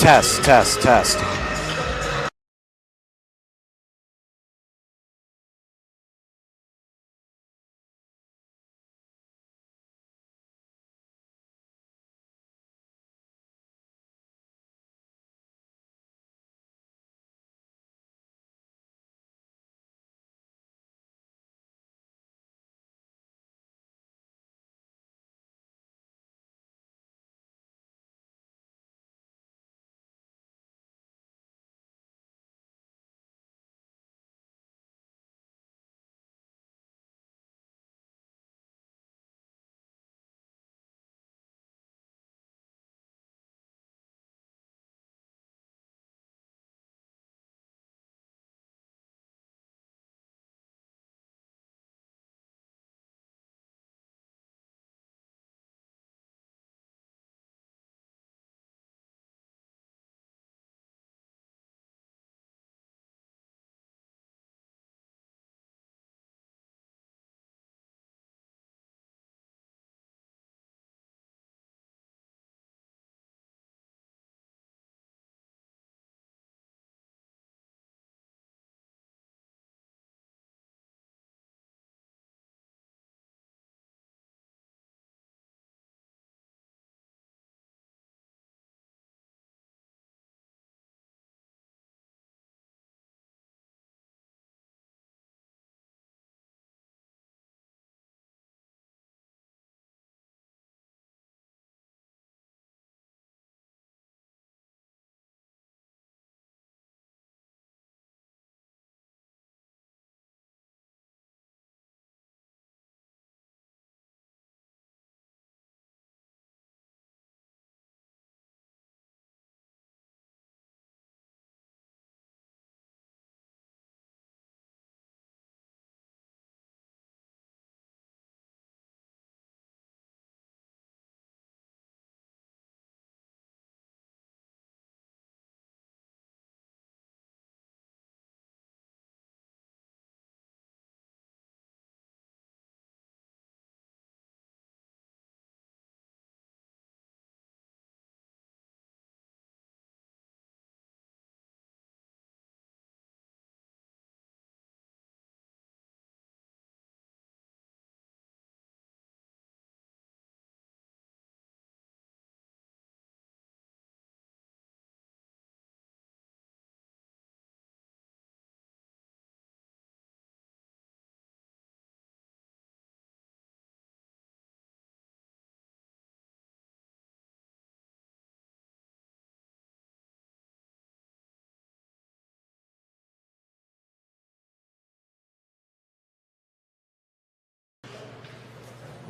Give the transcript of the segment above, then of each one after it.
Test, test, test.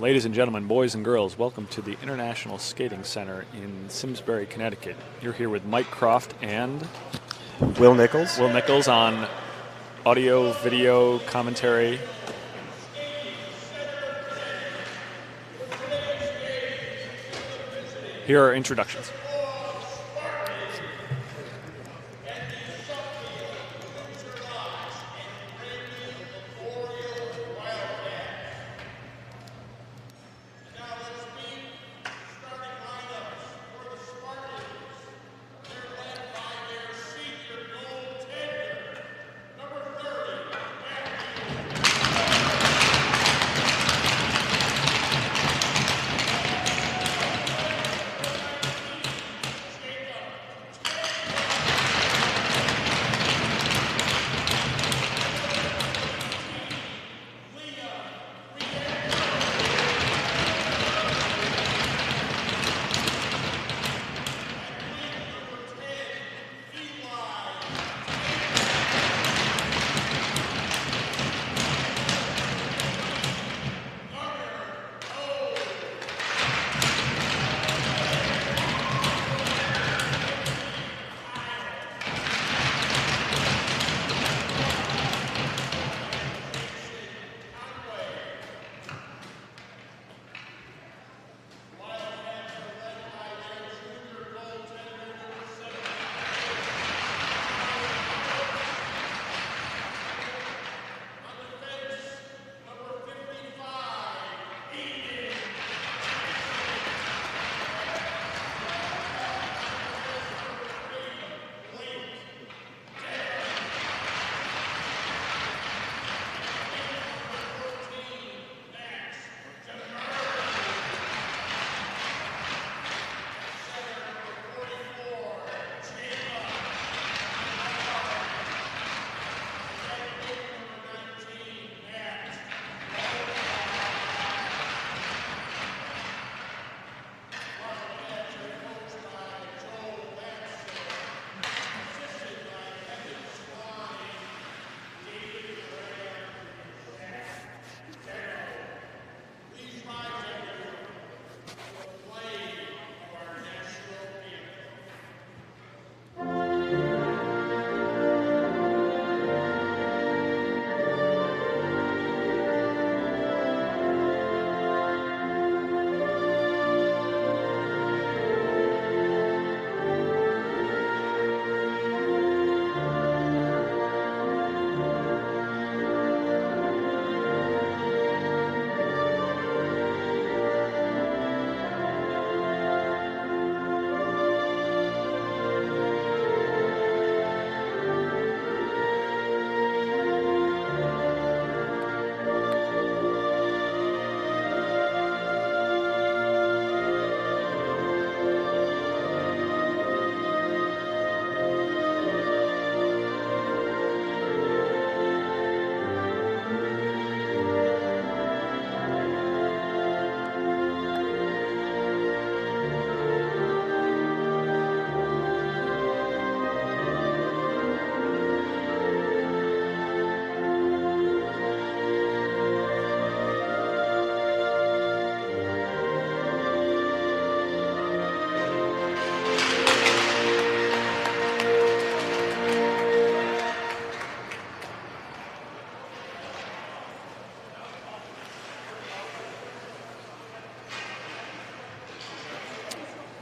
Ladies and gentlemen, boys and girls, welcome to the International Skating Center in Simsbury, Connecticut. You're here with Mike Croft and Will Nichols. Will Nichols on audio, video, commentary. Here are introductions.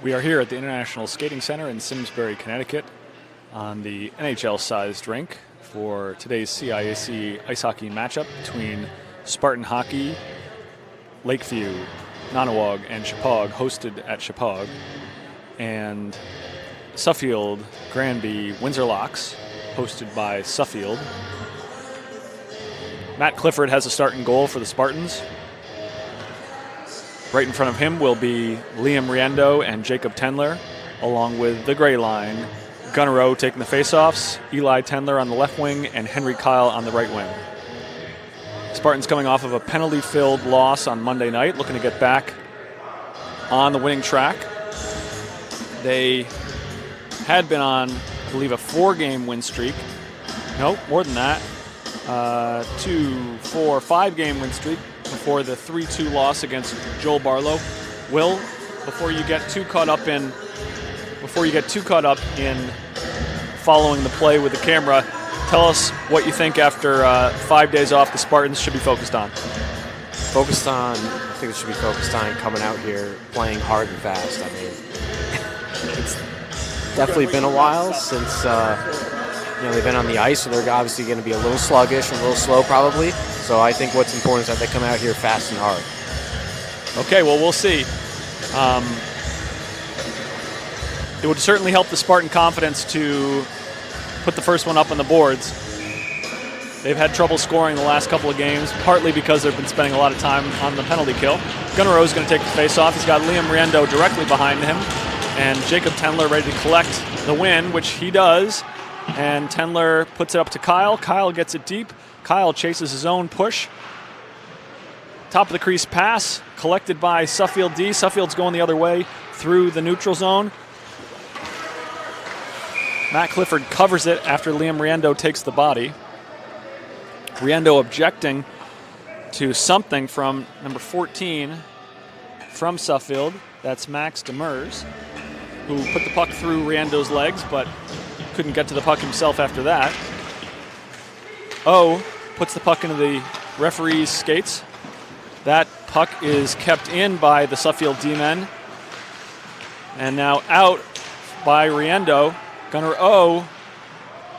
We are here at the International Skating Center in Simsbury, Connecticut on the NHL-sized rink for today's CIAC ice hockey matchup between Spartan Hockey, Lakeview, Nanawaug, and Chippewa, hosted at Chippewa, and Suffield, Granby, Windsor Locks, hosted by Suffield. Matt Clifford has a start and goal for the Spartans. Right in front of him will be Liam Riendo and Jacob Tendler, along with the gray line, Gunnar O taking the faceoffs, Eli Tendler on the left wing, and Henry Kyle on the right wing. Spartans coming off of a penalty-filled loss on Monday night, looking to get back on the winning track. They had been on, I believe, a 4-game win streak. No, more than that. 5-game win streak before the 3-2 loss against Joel Barlow. Will, before you get too caught up in following the play with the camera, tell us what you think after 5 days off the Spartans should be focused on. I think it should be focused on coming out here, playing hard and fast. I mean, it's definitely been a while since they've been on the ice, so they're obviously going to be a little sluggish and a little slow probably. So I think what's important is that they come out here fast and hard. Okay, well, we'll see. It would certainly help the Spartan confidence to put the first one up on the boards. They've had trouble scoring the last couple of games, partly because they've been spending a lot of time on the penalty kill. Gunnar O's going to take the face-off. He's got Liam Riendo directly behind him, and Jacob Tendler ready to collect the win, which he does. And Tendler puts it up to Kyle. Kyle gets it deep. Kyle chases his own push. Top of the crease pass collected by Suffield D. Suffield's going the other way through the neutral zone. Matt Clifford covers it after Liam Riendo takes the body. Riendo objecting to something from number 14 from Suffield. That's Max Demers, who put the puck through Riendo's legs, but couldn't get to the puck himself after that. O puts the puck into the referee's skates. That puck is kept in by the Suffield D-men. And now out by Riendo. Gunnar O.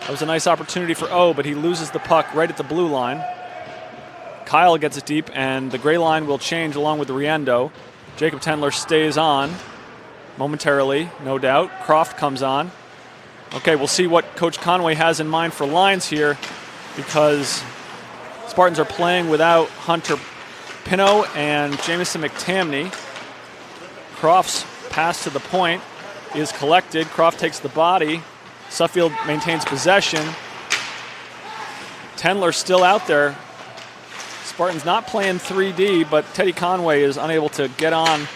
That was a nice opportunity for O, but he loses the puck right at the blue line. Kyle gets it deep, and the gray line will change along with Riendo. Jacob Tendler stays on momentarily, no doubt. Croft comes on. Okay, we'll see what Coach Conway has in mind for lines here, because Spartans are playing without Hunter Pino and Jamison McTamney. Croft's pass to the point is collected. Croft takes the body. Suffield maintains possession. Tendler still out there. Spartans not playing 3D, but Teddy Conway is unable to get on,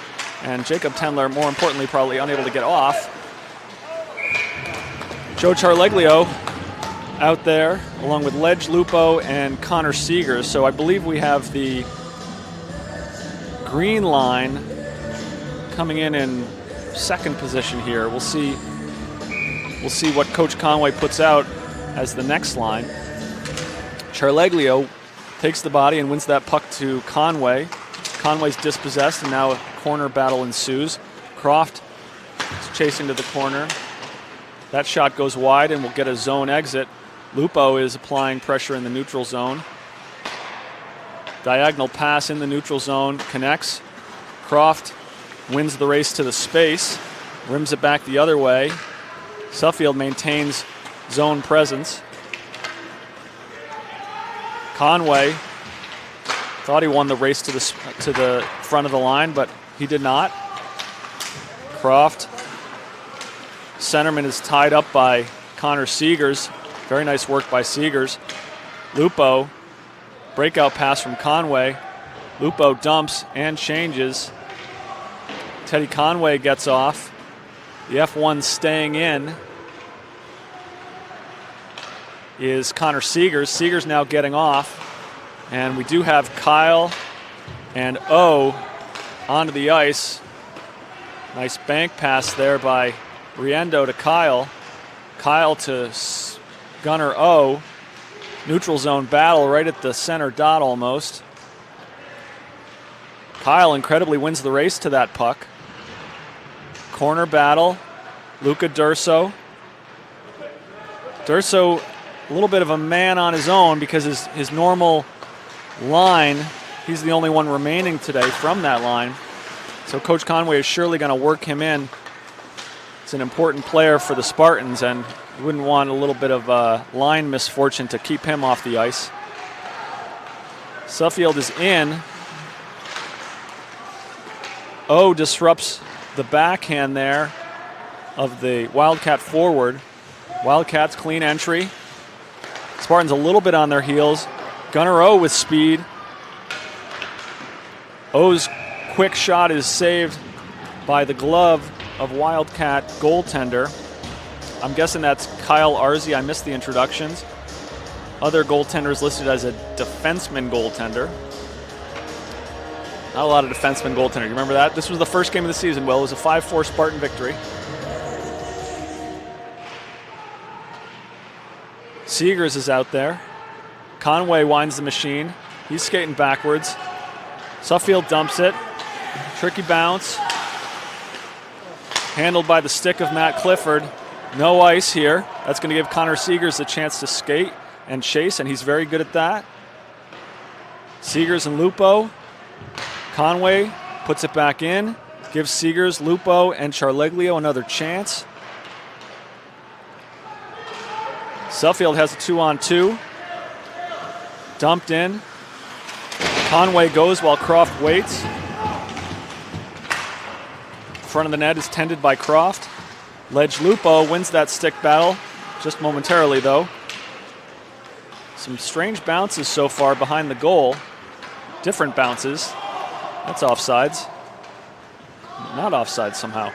and Jacob Tendler, more importantly, probably unable to get off. Joe Charleglio out there, along with Ledge Lupo and Connor Seegers. So I believe we have the green line coming in second position here. We'll see what Coach Conway puts out as the next line. Charleglio takes the body and wins that puck to Conway. Conway's dispossessed, and now a corner battle ensues. Croft is chasing to the corner. That shot goes wide and will get a zone exit. Lupo is applying pressure in the neutral zone. Diagonal pass in the neutral zone connects. Croft wins the race to the space, rims it back the other way. Suffield maintains zone presence. Conway thought he won the race to the front of the line, but he did not. Croft, centerman, is tied up by Connor Seegers. Very nice work by Seegers. Lupo, breakout pass from Conway. Lupo dumps and changes. Teddy Conway gets off. The F1 staying in is Connor Seegers. Seegers now getting off. And we do have Kyle and O onto the ice. Nice bank pass there by Riendo to Kyle. Kyle to Gunnar O. Neutral zone battle right at the center dot almost. Kyle incredibly wins the race to that puck. Corner battle. Luca Durso. Durso, a little bit of a man on his own because his normal line, he's the only one remaining today from that line. So Coach Conway is surely going to work him in. It's an important player for the Spartans, and you wouldn't want a little bit of line misfortune to keep him off the ice. Suffield is in. O disrupts the backhand there of the Wildcat forward. Wildcats clean entry. Spartans a little bit on their heels. Gunnar O with speed. O's quick shot is saved by the glove of Wildcat goaltender. I'm guessing that's Kyle Arzi. I missed the introductions. Other goaltenders listed as a defenseman goaltender. Not a lot of defenseman goaltender. You remember that? This was the first game of the season, Will. It was a 5-4 Spartan victory. Seegers is out there. Conway winds the machine. He's skating backwards. Suffield dumps it. Tricky bounce. Handled by the stick of Matt Clifford. No ice here. That's going to give Connor Seegers a chance to skate and chase, and he's very good at that. Seegers and Lupo. Conway puts it back in. Gives Seegers, Lupo, and Charleglio another chance. Suffield has a 2-on-2. Dumped in. Conway goes while Croft waits. Front of the net is tended by Croft. Ledge Lupo wins that stick battle, just momentarily though. Some strange bounces so far behind the goal. Different bounces. That's offsides. Not offsides somehow.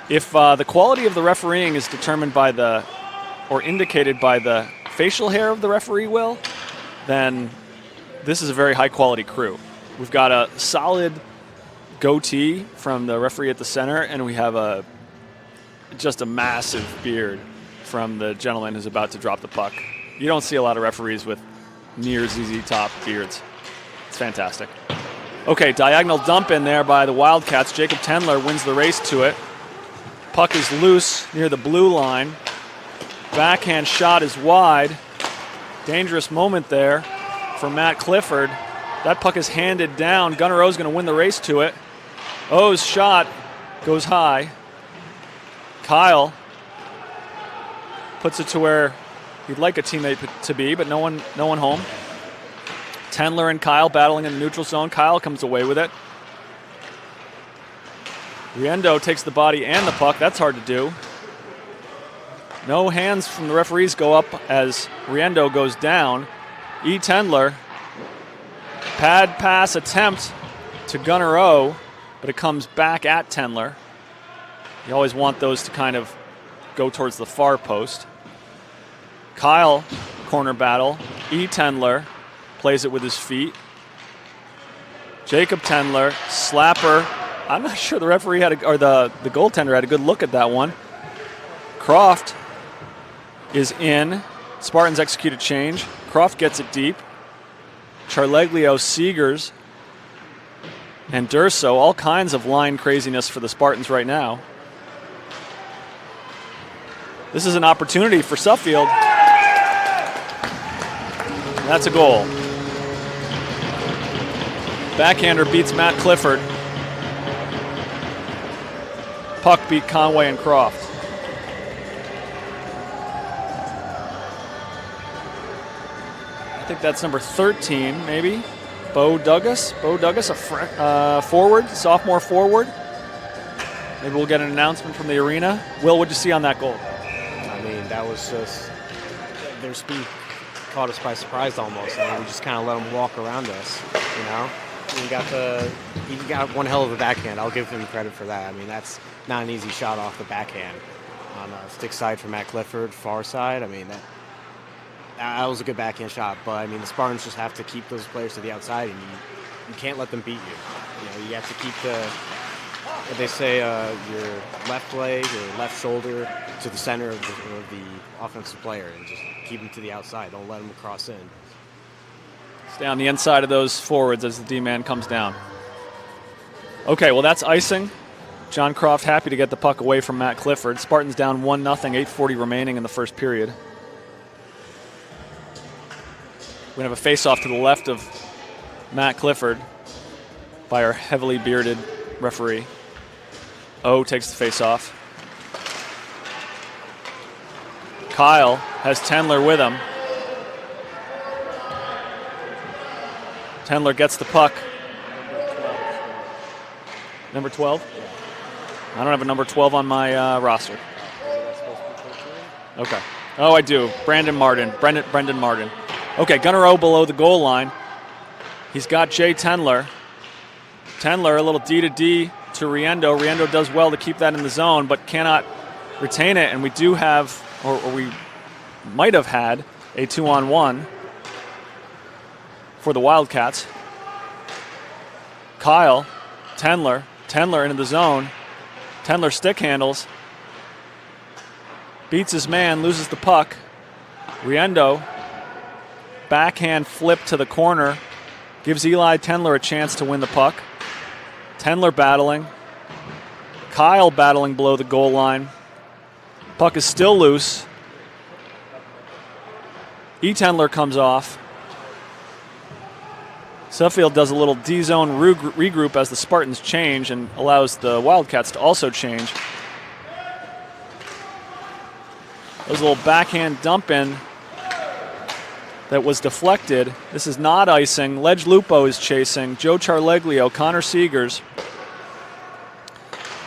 If the quality of the refereeing is determined by or indicated by the facial hair of the referee, Will, then this is a very high quality crew. We've got a solid goatee from the referee at the center, and we have just a massive beard from the gentleman who's about to drop the puck. You don't see a lot of referees with near ZZ Top beards. It's fantastic. Okay, diagonal dump in there by the Wildcats. Jacob Tendler wins the race to it. Puck is loose near the blue line. Backhand shot is wide. Dangerous moment there for Matt Clifford. That puck is handed down. Gunnar O's going to win the race to it. O's shot goes high. Kyle puts it to where he'd like a teammate to be, but no one home. Tendler and Kyle battling in the neutral zone. Kyle comes away with it. Riendo takes the body and the puck. That's hard to do. No hands from the referees go up as Riendo goes down. E. Tendler. Pad pass attempt to Gunnar O, but it comes back at Tendler. You always want those to kind of go towards the far post. Kyle, corner battle. E. Tendler plays it with his feet. Jacob Tendler, slapper. I'm not sure the referee the goaltender had a good look at that one. Croft is in. Spartans execute a change. Croft gets it deep. Charleglio, Seegers, and Durso, all kinds of line craziness for the Spartans right now. This is an opportunity for Suffield. That's a goal. Backhander beats Matt Clifford. Puck beat Conway and Croft. I think that's number 13, maybe. Bo Douglas, a forward, sophomore forward. Maybe we'll get an announcement from the arena. Will, what'd you see on that goal? I mean, that was just, their speed caught us by surprise almost. I mean, we just kind of let them walk around us, you know? He got one hell of a backhand. I'll give him credit for that. I mean, that's not an easy shot off the backhand. On stick side for Matt Clifford, far side, I mean, that was a good backhand shot, but I mean the Spartans just have to keep those players to the outside, and you can't let them beat you. You know, you have to keep what they say, your left leg or left shoulder to the center of the offensive player, and just keep them to the outside. Don't let them cross in. Stay on the inside of those forwards as the D-man comes down. Okay, well that's icing John Croft happy to get the puck away from Matt Clifford. Spartans down 1-0, 8:40 remaining in the first period. We're going to have a face-off to the left of Matt Clifford by our heavily bearded referee. O takes the face-off. Kyle has Tendler with him. Tendler gets the puck. Number 12? I don't have a number 12 on my roster. Okay. Oh, I do. Brendan Martin. Okay, Gunnar O below the goal line. He's got Jay Tendler. Tendler, a little D to D to Riendo. Riendo does well to keep that in the zone, but cannot retain it. And we do have, or we might have had, a 2-on-1 for the Wildcats. Kyle, Tendler into the zone. Tendler stick handles. Beats his man, loses the puck. Riendo, backhand flip to the corner. Gives Eli Tendler a chance to win the puck. Tendler battling. Kyle battling below the goal line. Puck is still loose. Tendler comes off. Suffield does a little D-zone regroup as the Spartans change and allows the Wildcats to also change. There's a little backhand dump in that was deflected. This is not icing. Ledge Lupo is chasing. Joe Charleglio, Connor Seegers.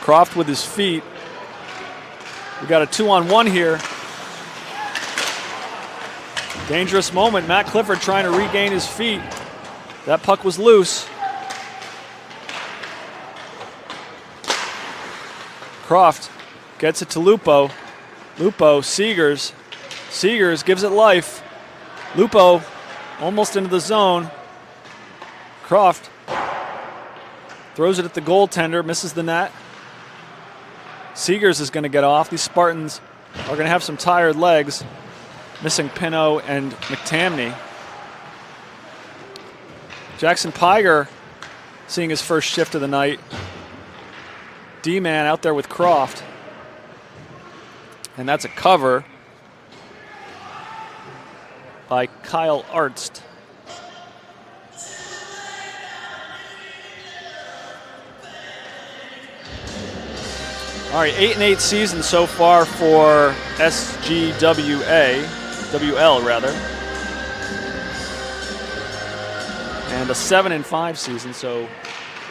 Croft with his feet. We got a 2-on-1 here. Dangerous moment. Matt Clifford trying to regain his feet. That puck was loose. Croft gets it to Lupo. Lupo, Seegers. Seegers gives it life. Lupo almost into the zone. Croft throws it at the goaltender, misses the net. Seegers is going to get off. These Spartans are going to have some tired legs, missing Pino and McTamney. Jackson Piger seeing his first shift of the night. D-man out there with Croft. And that's a cover by Kyle Arzt. All right, 8-8 season so far for SGWL rather. And a 7-5 season, so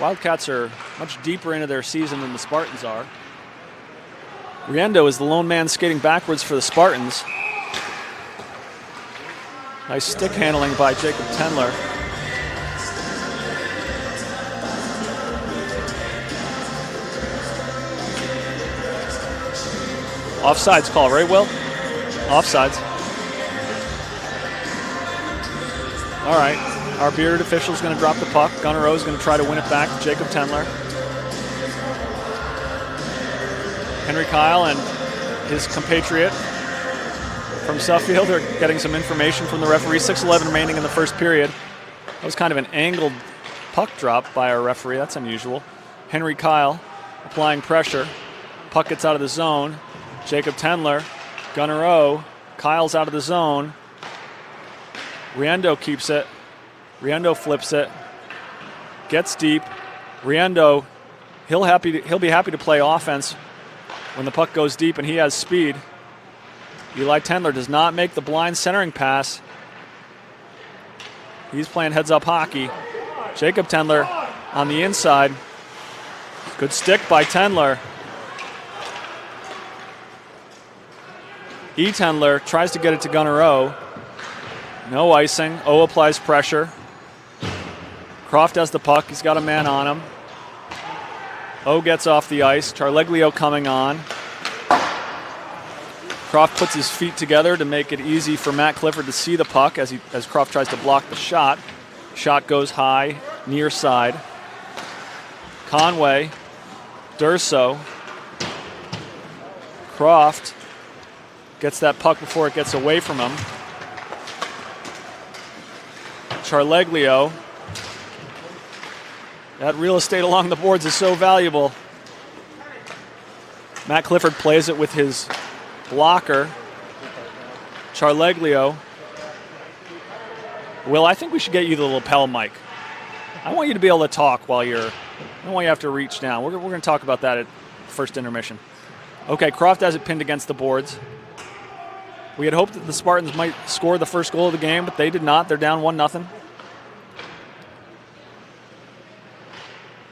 Wildcats are much deeper into their season than the Spartans are. Riendo is the lone man skating backwards for the Spartans. Nice stick handling by Jacob Tendler. Offsides call, right, Will? Offsides. All right. Our bearded official is going to drop the puck. Gunnar O is going to try to win it back to Jacob Tendler. Henry Kyle and his compatriot from Suffield are getting some information from the referee. 6:11 remaining in the first period. That was kind of an angled puck drop by our referee. That's unusual. Henry Kyle applying pressure. Puck gets out of the zone. Jacob Tendler, Gunnar O. Kyle's out of the zone. Riendo keeps it. Riendo flips it, gets deep. Riendo, he'll be happy to play offense when the puck goes deep and he has speed. Eli Tendler does not make the blind centering pass. He's playing heads-up hockey. Jacob Tendler on the inside. Good stick by Tendler. Tendler tries to get it to Gunnar O. No icing. O applies pressure. Croft has the puck. He's got a man on him. O gets off the ice. Charleglio coming on. Croft puts his feet together to make it easy for Matt Clifford to see the puck as Croft tries to block the shot. Shot goes high, near side. Conway, Durso. Croft gets that puck before it gets away from him. Charleglio. That real estate along the boards is so valuable. Matt Clifford plays it with his blocker, Charleglio. Will, I think we should get you the lapel mic. I want you to be able to talk while I don't want you to have to reach down. We're going to talk about that at first intermission. Okay, Croft has it pinned against the boards. We had hoped that the Spartans might score the first goal of the game, but they did not. They're down 1-0.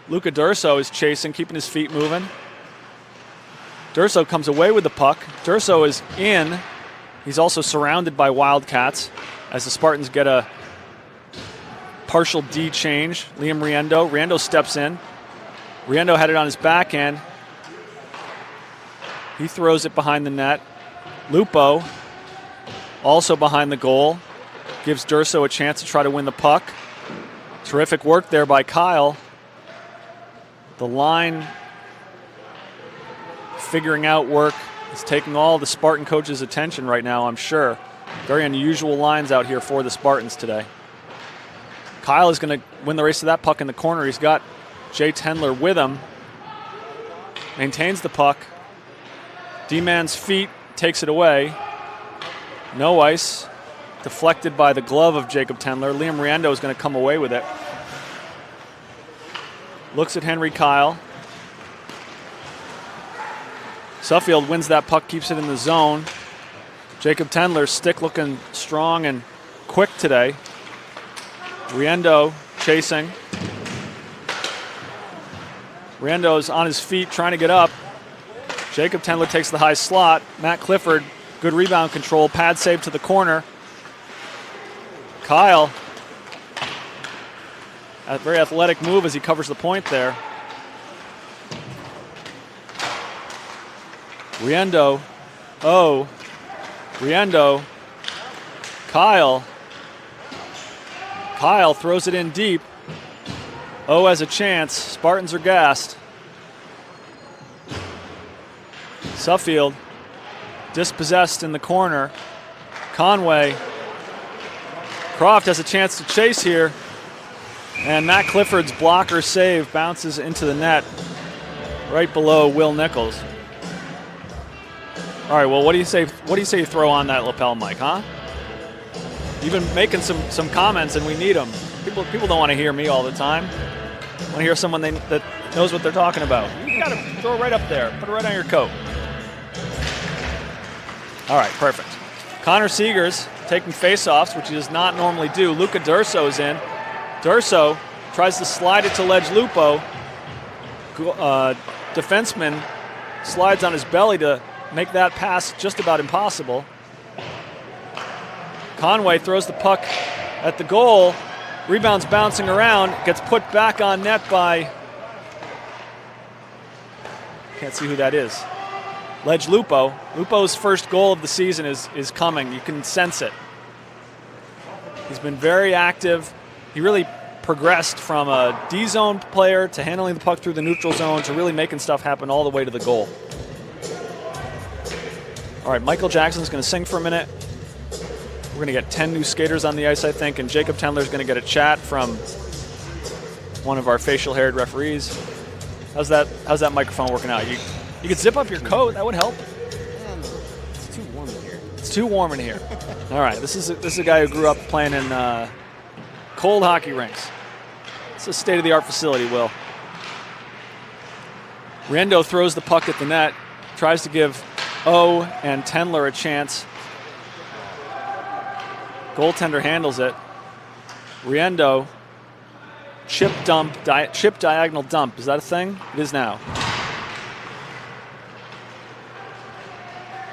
Luca Durso is chasing, keeping his feet moving. Durso comes away with the puck. Durso is in. He's also surrounded by Wildcats as the Spartans get a partial D change. Liam Riendo. Riendo steps in. Riendo had it on his backhand. He throws it behind the net. Lupo, also behind the goal, gives Durso a chance to try to win the puck. Terrific work there by Kyle. The line figuring out work is taking all the Spartan coaches' attention right now, I'm sure. Very unusual lines out here for the Spartans today. Kyle is going to win the race to that puck in the corner. He's got Jay Tendler with him. Maintains the puck. D-man's feet, takes it away. No ice. Deflected by the glove of Jacob Tendler. Liam Riendo is going to come away with it. Looks at Henry Kyle. Suffield wins that puck, keeps it in the zone. Jacob Tendler's stick looking strong and quick today. Riendo chasing. Riendo's on his feet trying to get up. Jacob Tendler takes the high slot. Matt Clifford, good rebound control, pad save to the corner. Kyle, a very athletic move as he covers the point there. Riendo, Riendo, Kyle throws it in deep. Has a chance. Spartans are gassed. Suffield dispossessed in the corner. Conway. Croft has a chance to chase here. And Matt Clifford's blocker save bounces into the net right below Will Nichols. All right, well, what do you say you throw on that lapel mic, huh? You've been making some comments, and we need them. People don't want to hear me all the time. Want to hear someone that knows what they're talking about. You got to throw it right up there. Put it right on your coat. All right, perfect. Connor Seegers taking faceoffs, which he does not normally do. Luca Durso is in. Durso tries to slide it to Ledge Lupo. Defenseman slides on his belly to make that pass just about impossible. Conway throws the puck at the goal. Rebounds bouncing around. Gets put back on net by... Can't see who that is. Ledge Lupo. Lupo's first goal of the season is coming. You can sense it. He's been very active. He really progressed from a D-zone player to handling the puck through the neutral zone to really making stuff happen all the way to the goal. All right, Michael Jackson's going to sing for a minute. We're going to get 10 new skaters on the ice, I think, and Jacob Tendler's going to get a chat from one of our facial-haired referees. How's that microphone working out? You could zip up your coat. That would help. It's too warm in here. It's too warm in here. All right, this is a guy who grew up playing in cold hockey rinks. It's a state-of-the-art facility, Will. Riendo throws the puck at the net, tries to give and Tendler a chance. Goaltender handles it. Riendo, chip diagonal dump. Is that a thing? It is now.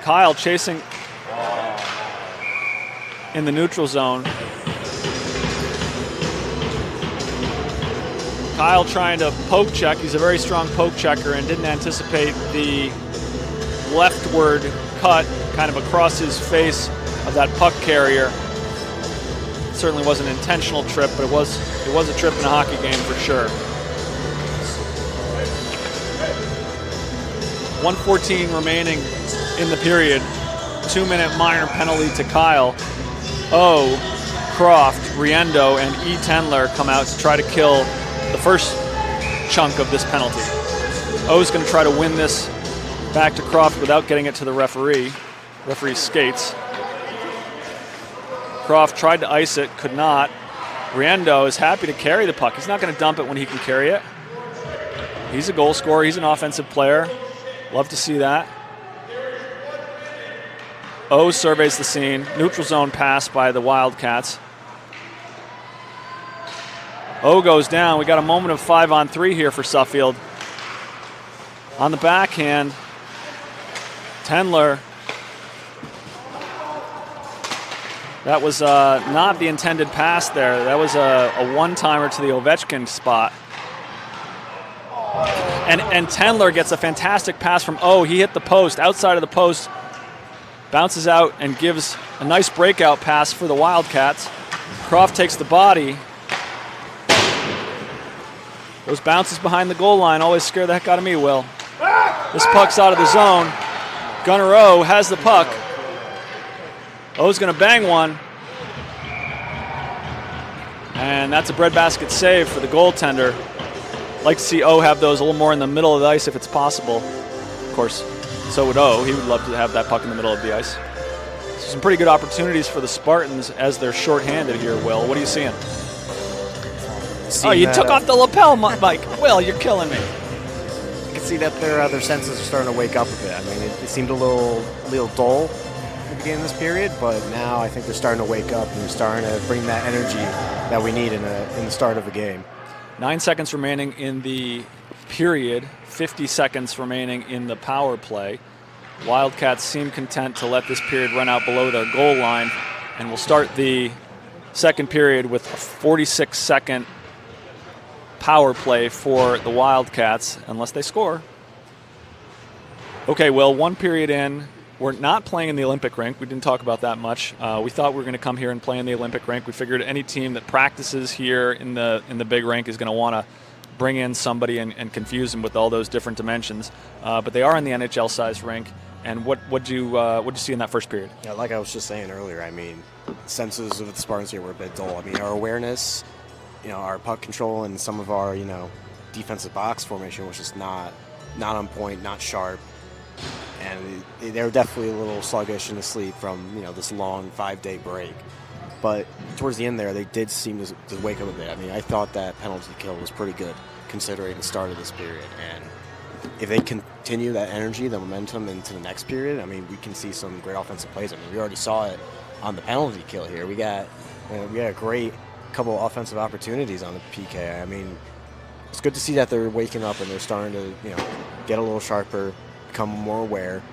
Kyle chasing in the neutral zone. Kyle trying to poke check. He's a very strong poke checker and didn't anticipate the leftward cut kind of across his face of that puck carrier. Certainly wasn't an intentional trip, but it was a trip in a hockey game for sure. 1:14 remaining in the period. 2-minute minor penalty to Kyle. Croft, Riendo, and E. Tendler come out to try to kill the first chunk of this penalty. O's going to try to win this back to Croft without getting it to the referee. Referee skates. Croft tried to ice it, could not. Riendo is happy to carry the puck. He's not going to dump it when he can carry it. He's a goal scorer. He's an offensive player. Love to see that. O surveys the scene. Neutral zone pass by the Wildcats. O goes down. We got a moment of 5-on-3 here for Suffield. On the backhand, Tendler. That was not the intended pass there. That was a one-timer to the Ovechkin spot. And Tendler gets a fantastic pass from O. He hit the post, outside of the post, bounces out and gives a nice breakout pass for the Wildcats. Croft takes the body. Those bounces behind the goal line always scare the heck out of me, Will. This puck's out of the zone. Gunnar O has the puck. O's going to bang one. And that's a breadbasket save for the goaltender. Like to see O have those a little more in the middle of the ice if it's possible. Of course, so would O. He would love to have that puck in the middle of the ice. So some pretty good opportunities for the Spartans as they're shorthanded here, Will. What are you seeing? You took off the lapel, Mike. Will, you're killing me. You can see that their senses are starting to wake up a bit. I mean, it seemed a little dull at the beginning of this period, but now I think they're starting to wake up and they're starting to bring that energy that we need in the start of a game. 9 seconds remaining in the period, 50 seconds remaining in the power play. Wildcats seem content to let this period run out below their goal line, and we'll start the second period with a 46-second power play for the Wildcats, unless they score. Okay, well, one period in. We're not playing in the Olympic rink. We didn't talk about that much. We thought we were going to come here and play in the Olympic rink. We figured any team that practices here in the big rink is going to want to bring in somebody and confuse them with all those different dimensions. But they are in the NHL-sized rink. And what'd you see in that first period? Yeah, like I was just saying earlier, I mean, senses of the Spartans here were a bit dull. I mean, our awareness, our puck control, and some of our, defensive box formation was just not on point, not sharp. And they were definitely a little sluggish and asleep from, this long 5-day break. But towards the end there, they did seem to wake up a bit. I mean, I thought that penalty kill was pretty good considering the start of this period. And if they continue that energy, the momentum into the next period, I mean, we can see some great offensive plays. I mean, we already saw it on the penalty kill here. We got a great couple offensive opportunities on the PK. I mean, it's good to see that they're waking up and they're starting to, get a little sharper, become more aware.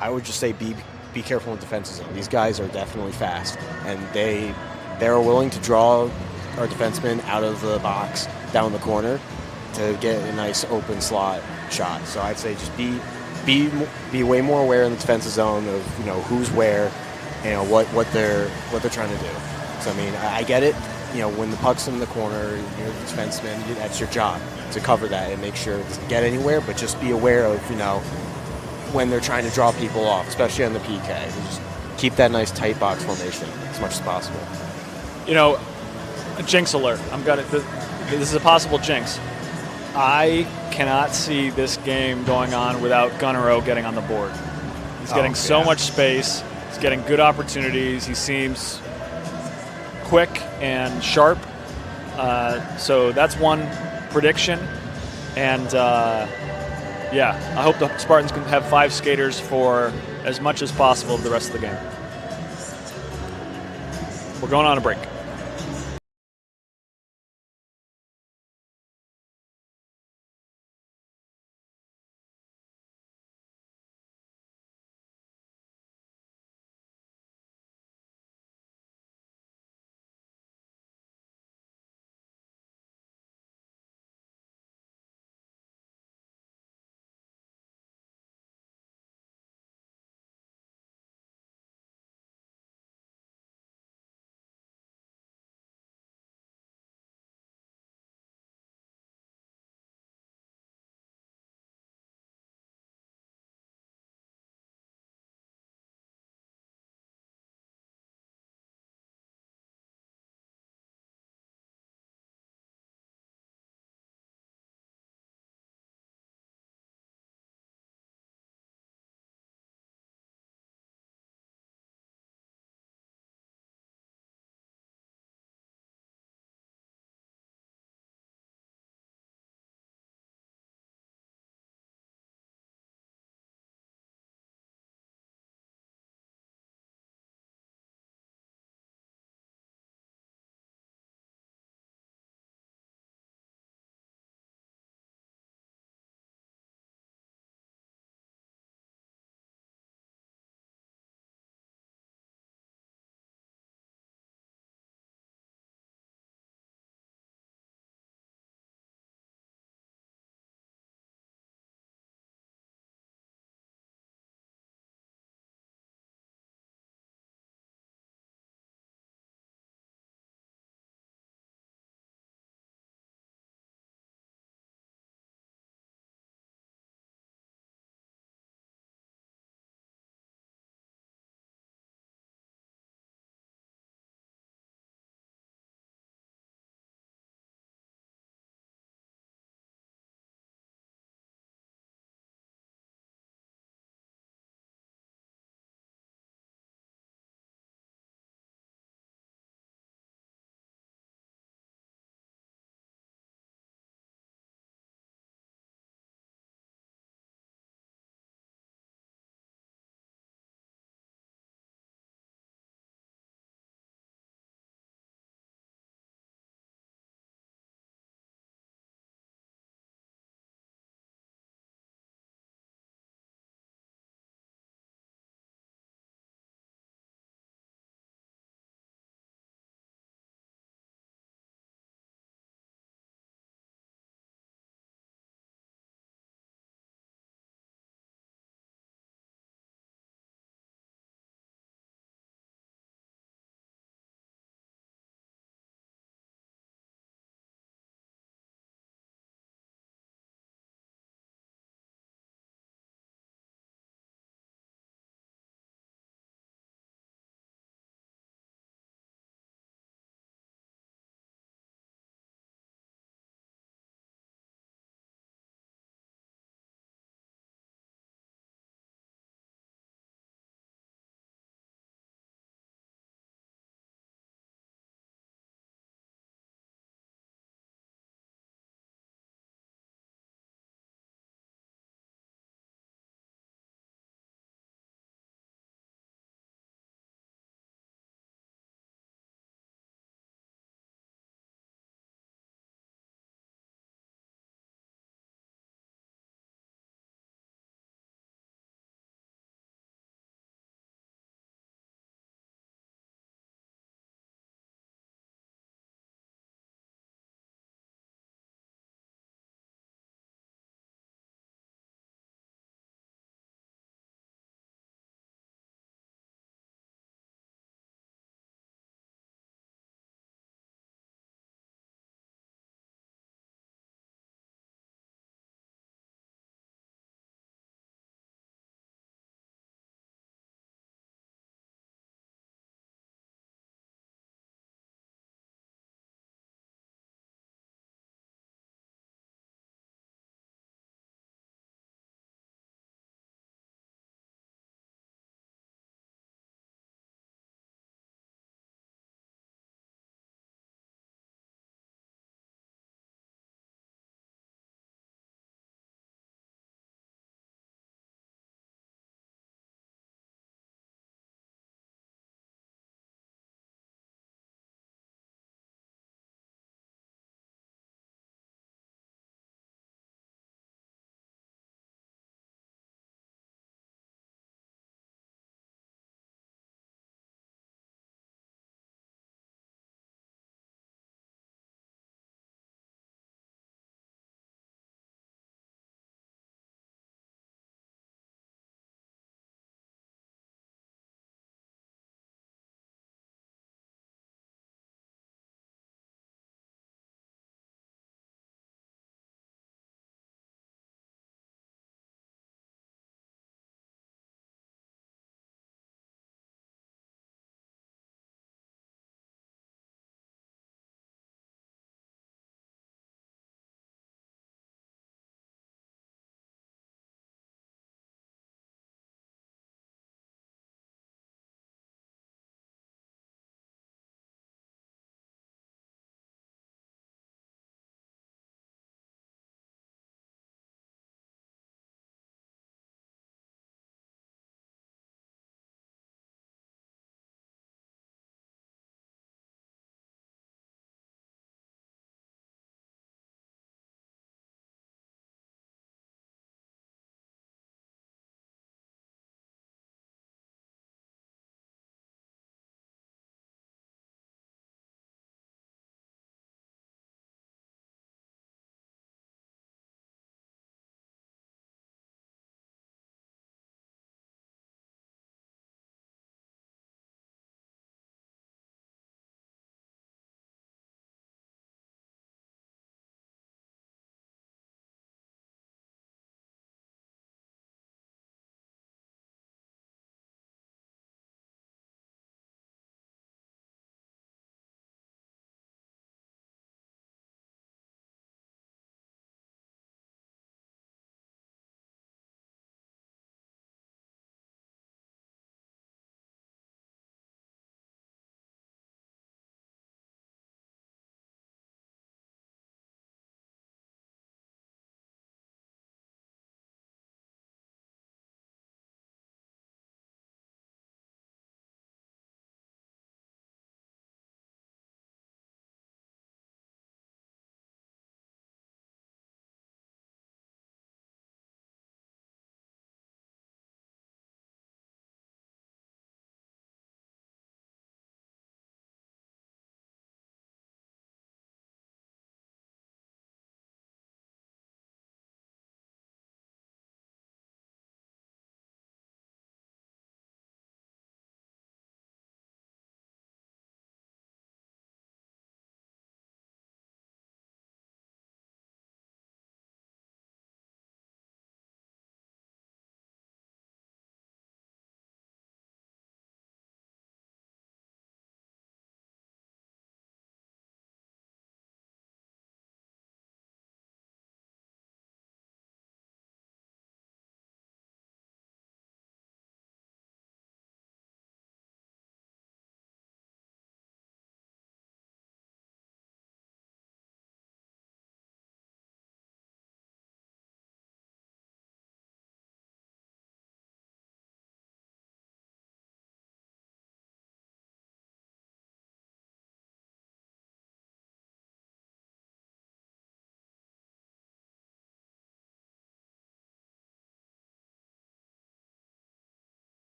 I would just say be careful in defensive zone. These guys are definitely fast, and they're willing to draw our defensemen out of the box down the corner to get a nice open slot shot. So I'd say just be way more aware in the defensive zone of who's where, what they're trying to do. So I mean, I get it. When the puck's in the corner, you're the defenseman. That's your job to cover that and make sure it doesn't get anywhere. But just be aware of when they're trying to draw people off, especially on the PK. Just keep that nice tight box formation as much as possible. A jinx alert. This is a possible jinx. I cannot see this game going on without Gunnar O getting on the board. He's getting so much space. He's getting good opportunities. He seems quick and sharp. So that's one prediction. And I hope the Spartans can have 5 skaters for as much as possible of the rest of the game. We're going on a break.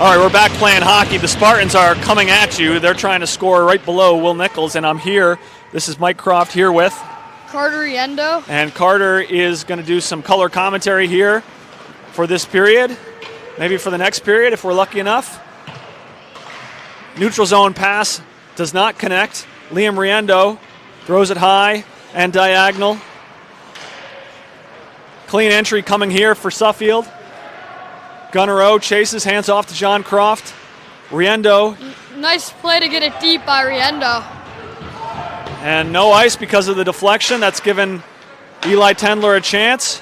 All right, we're back playing hockey. The Spartans are coming at you. They're trying to score right below Will Nichols, and I'm here. This is Mike Croft here with Carter Riendo. And Carter is going to do some color commentary here for this period, maybe for the next period if we're lucky enough. Neutral zone pass does not connect. Liam Riendo throws it high and diagonal. Clean entry coming here for Suffield. Gunnar O chases, hands off to John Croft. Riendo. Nice play to get it deep by Riendo. And no ice because of the deflection. That's given Eli Tendler a chance.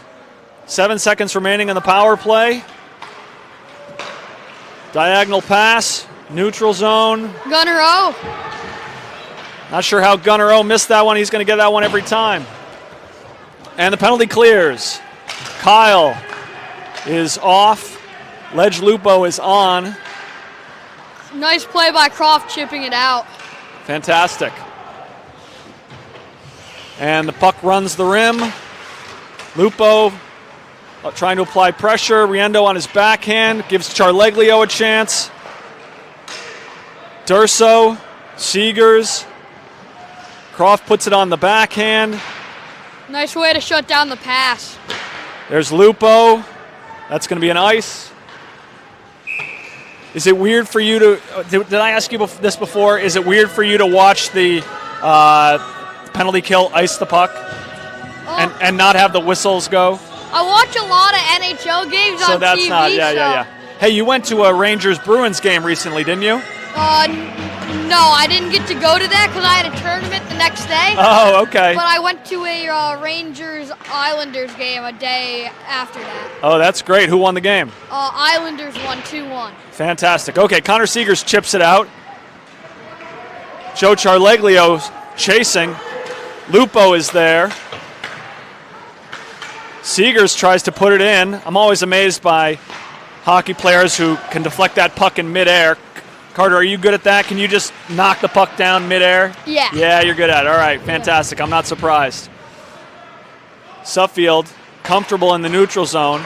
7 seconds remaining in the power play. Diagonal pass, neutral zone. Gunnar O. Not sure how Gunnar O missed that one. He's going to get that one every time. And the penalty clears. Kyle is off. Ledge Lupo is on. Nice play by Croft chipping it out. Fantastic. And the puck runs the rim. Lupo trying to apply pressure. Riendo on his backhand gives Charleglio a chance. Durso, Seegers. Croft puts it on the backhand. Nice way to shut down the pass. There's Lupo. That's going to be an ice. Is it weird for you to, did I ask you this before? Is it weird for you to watch the penalty kill ice the puck and not have the whistles go? I watch a lot of NHL games so on that's TV. Not, yeah. Hey, you went to a Rangers-Bruins game recently, didn't you? No, I didn't get to go to that because I had a tournament the next day. Oh, okay. But I went to a Rangers-Islanders game a day after that. Oh, that's great. Who won the game? Islanders won 2-1. Fantastic. Okay, Connor Seegers chips it out. Joe Charleglio chasing. Lupo is there. Seegers tries to put it in. I'm always amazed by hockey players who can deflect that puck in midair. Carter, are you good at that? Can you just knock the puck down midair? Yeah. Yeah, you're good at it. All right, fantastic. Yeah. I'm not surprised. Suffield, comfortable in the neutral zone.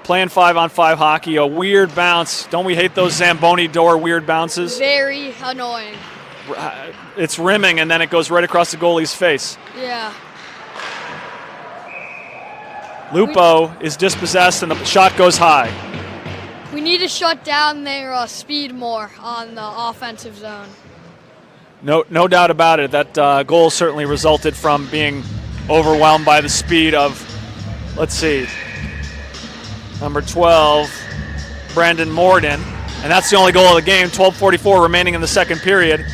Playing 5-on-5 hockey, a weird bounce. Don't we hate those Zamboni door weird bounces? Very annoying. It's rimming, and then it goes right across the goalie's face. Yeah. Lupo is dispossessed, and the shot goes high. We need to shut down their speed more on the offensive zone. No doubt about it. That goal certainly resulted from being overwhelmed by the speed of, let's see, number 12, Brandon Morden. And that's the only goal of the game. 12:44 remaining in the second period.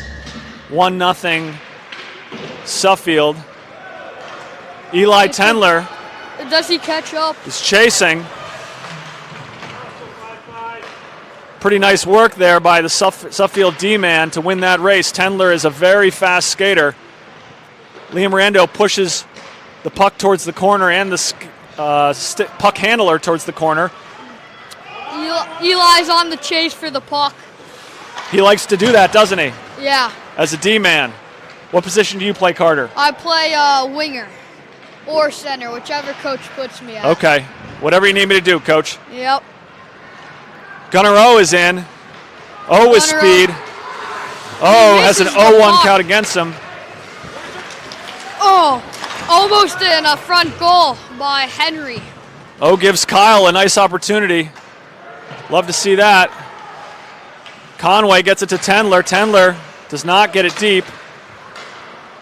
1-0 Suffield. Eli Tendler. Does he catch up? Is chasing. Pretty nice work there by the Suffield D-man to win that race. Tendler is a very fast skater. Liam Riendo pushes the puck towards the corner and the puck handler towards the corner. Eli's on the chase for the puck. He likes to do that, doesn't he? Yeah. As a D-man. What position do you play, Carter? I play winger or center, whichever coach puts me at. Okay. Whatever you need me to do, Coach. Yep. Gunnar O is in. O with speed. O has an 0-1 count against him. Oh, almost in a front goal by Henry. O gives Kyle a nice opportunity. Love to see that. Conway gets it to Tendler. Tendler does not get it deep.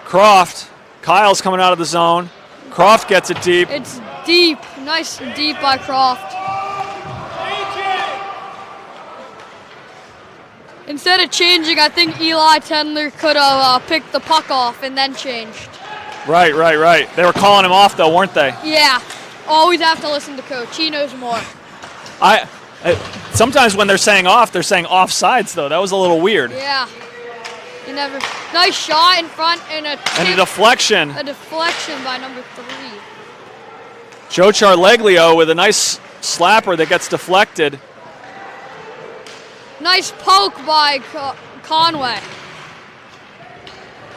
Croft. Kyle's coming out of the zone. Croft gets it deep. It's deep. Nice and deep by Croft. Instead of changing, I think Eli Tendler could have picked the puck off and then changed. Right. They were calling him off, though, weren't they? Yeah. Always have to listen to coach. He knows more. Sometimes when they're saying off, they're saying offsides, though. That was a little weird. Yeah. You never. Nice shot in front and a deflection. A deflection by number 3. Joe Charleglio with a nice slapper that gets deflected. Nice poke by Conway.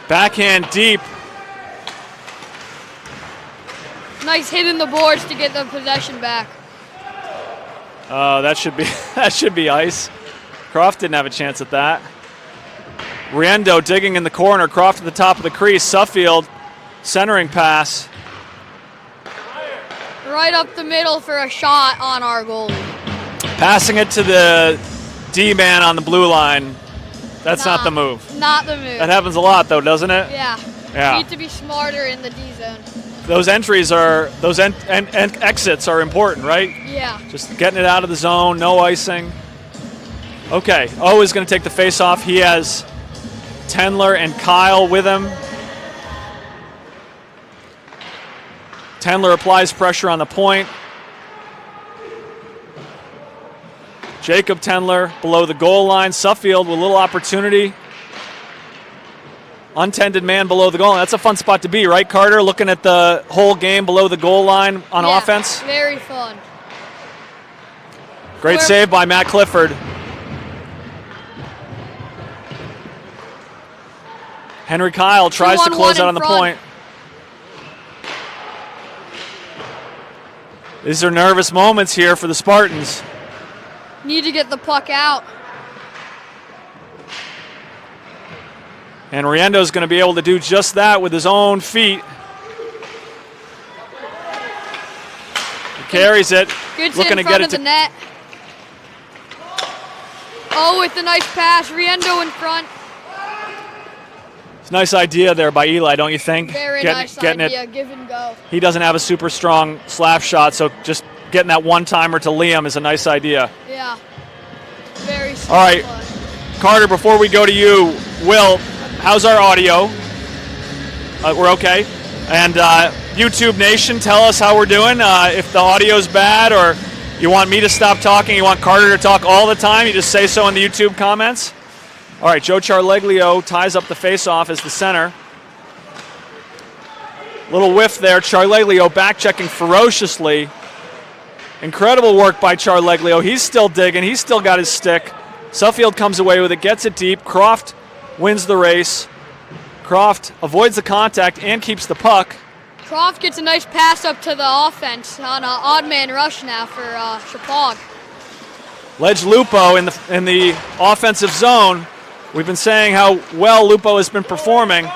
Backhand deep. Nice hit in the boards to get the possession back. That should be ice. Croft didn't have a chance at that. Riendo digging in the corner. Croft at the top of the crease. Suffield centering pass. Right up the middle for a shot on our goalie. Passing it to the D-man on the blue line. That's not the move. Not the move. That happens a lot, though, doesn't it? Yeah. Yeah. Need to be smarter in the D zone. Those entries are, those exits are important, right? Yeah. Just getting it out of the zone, no icing. Okay, O is going to take the face-off. He has Tendler and Kyle with him. Tendler applies pressure on the point. Jacob Tendler below the goal line. Suffield with a little opportunity. Untended man below the goal line. That's a fun spot to be, right, Carter? Looking at the whole game below the goal line on offense. Very fun. Great save by Matt Clifford. Henry Kyle tries to close out on the point. These are nervous moments here for the Spartans. Need to get the puck out. And Riendo's going to be able to do just that with his own feet. He carries it. Good looking in to front get of the net. Oh, with the nice pass. Riendo in front. It's a nice idea there by Eli, don't you think? Very nice idea. Give and go. He doesn't have a super strong slap shot, so just getting that one-timer to Liam is a nice idea. Yeah. Very smart. All right, Carter, before we go to you, Will, how's our audio? We're okay. And YouTube Nation, tell us how we're doing. If the audio's bad or you want me to stop talking, you want Carter to talk all the time, you just say so in the YouTube comments. All right, Joe Charleglio ties up the face-off as the center. Little whiff there. Charleglio back-checking ferociously. Incredible work by Charleglio. He's still digging. He's still got his stick. Suffield comes away with it, gets it deep. Croft wins the race. Croft avoids the contact and keeps the puck. Croft gets a nice pass up to the offense on an odd man rush now for Chapag. Ledge Lupo in the offensive zone. We've been saying how well Lupo has been performing.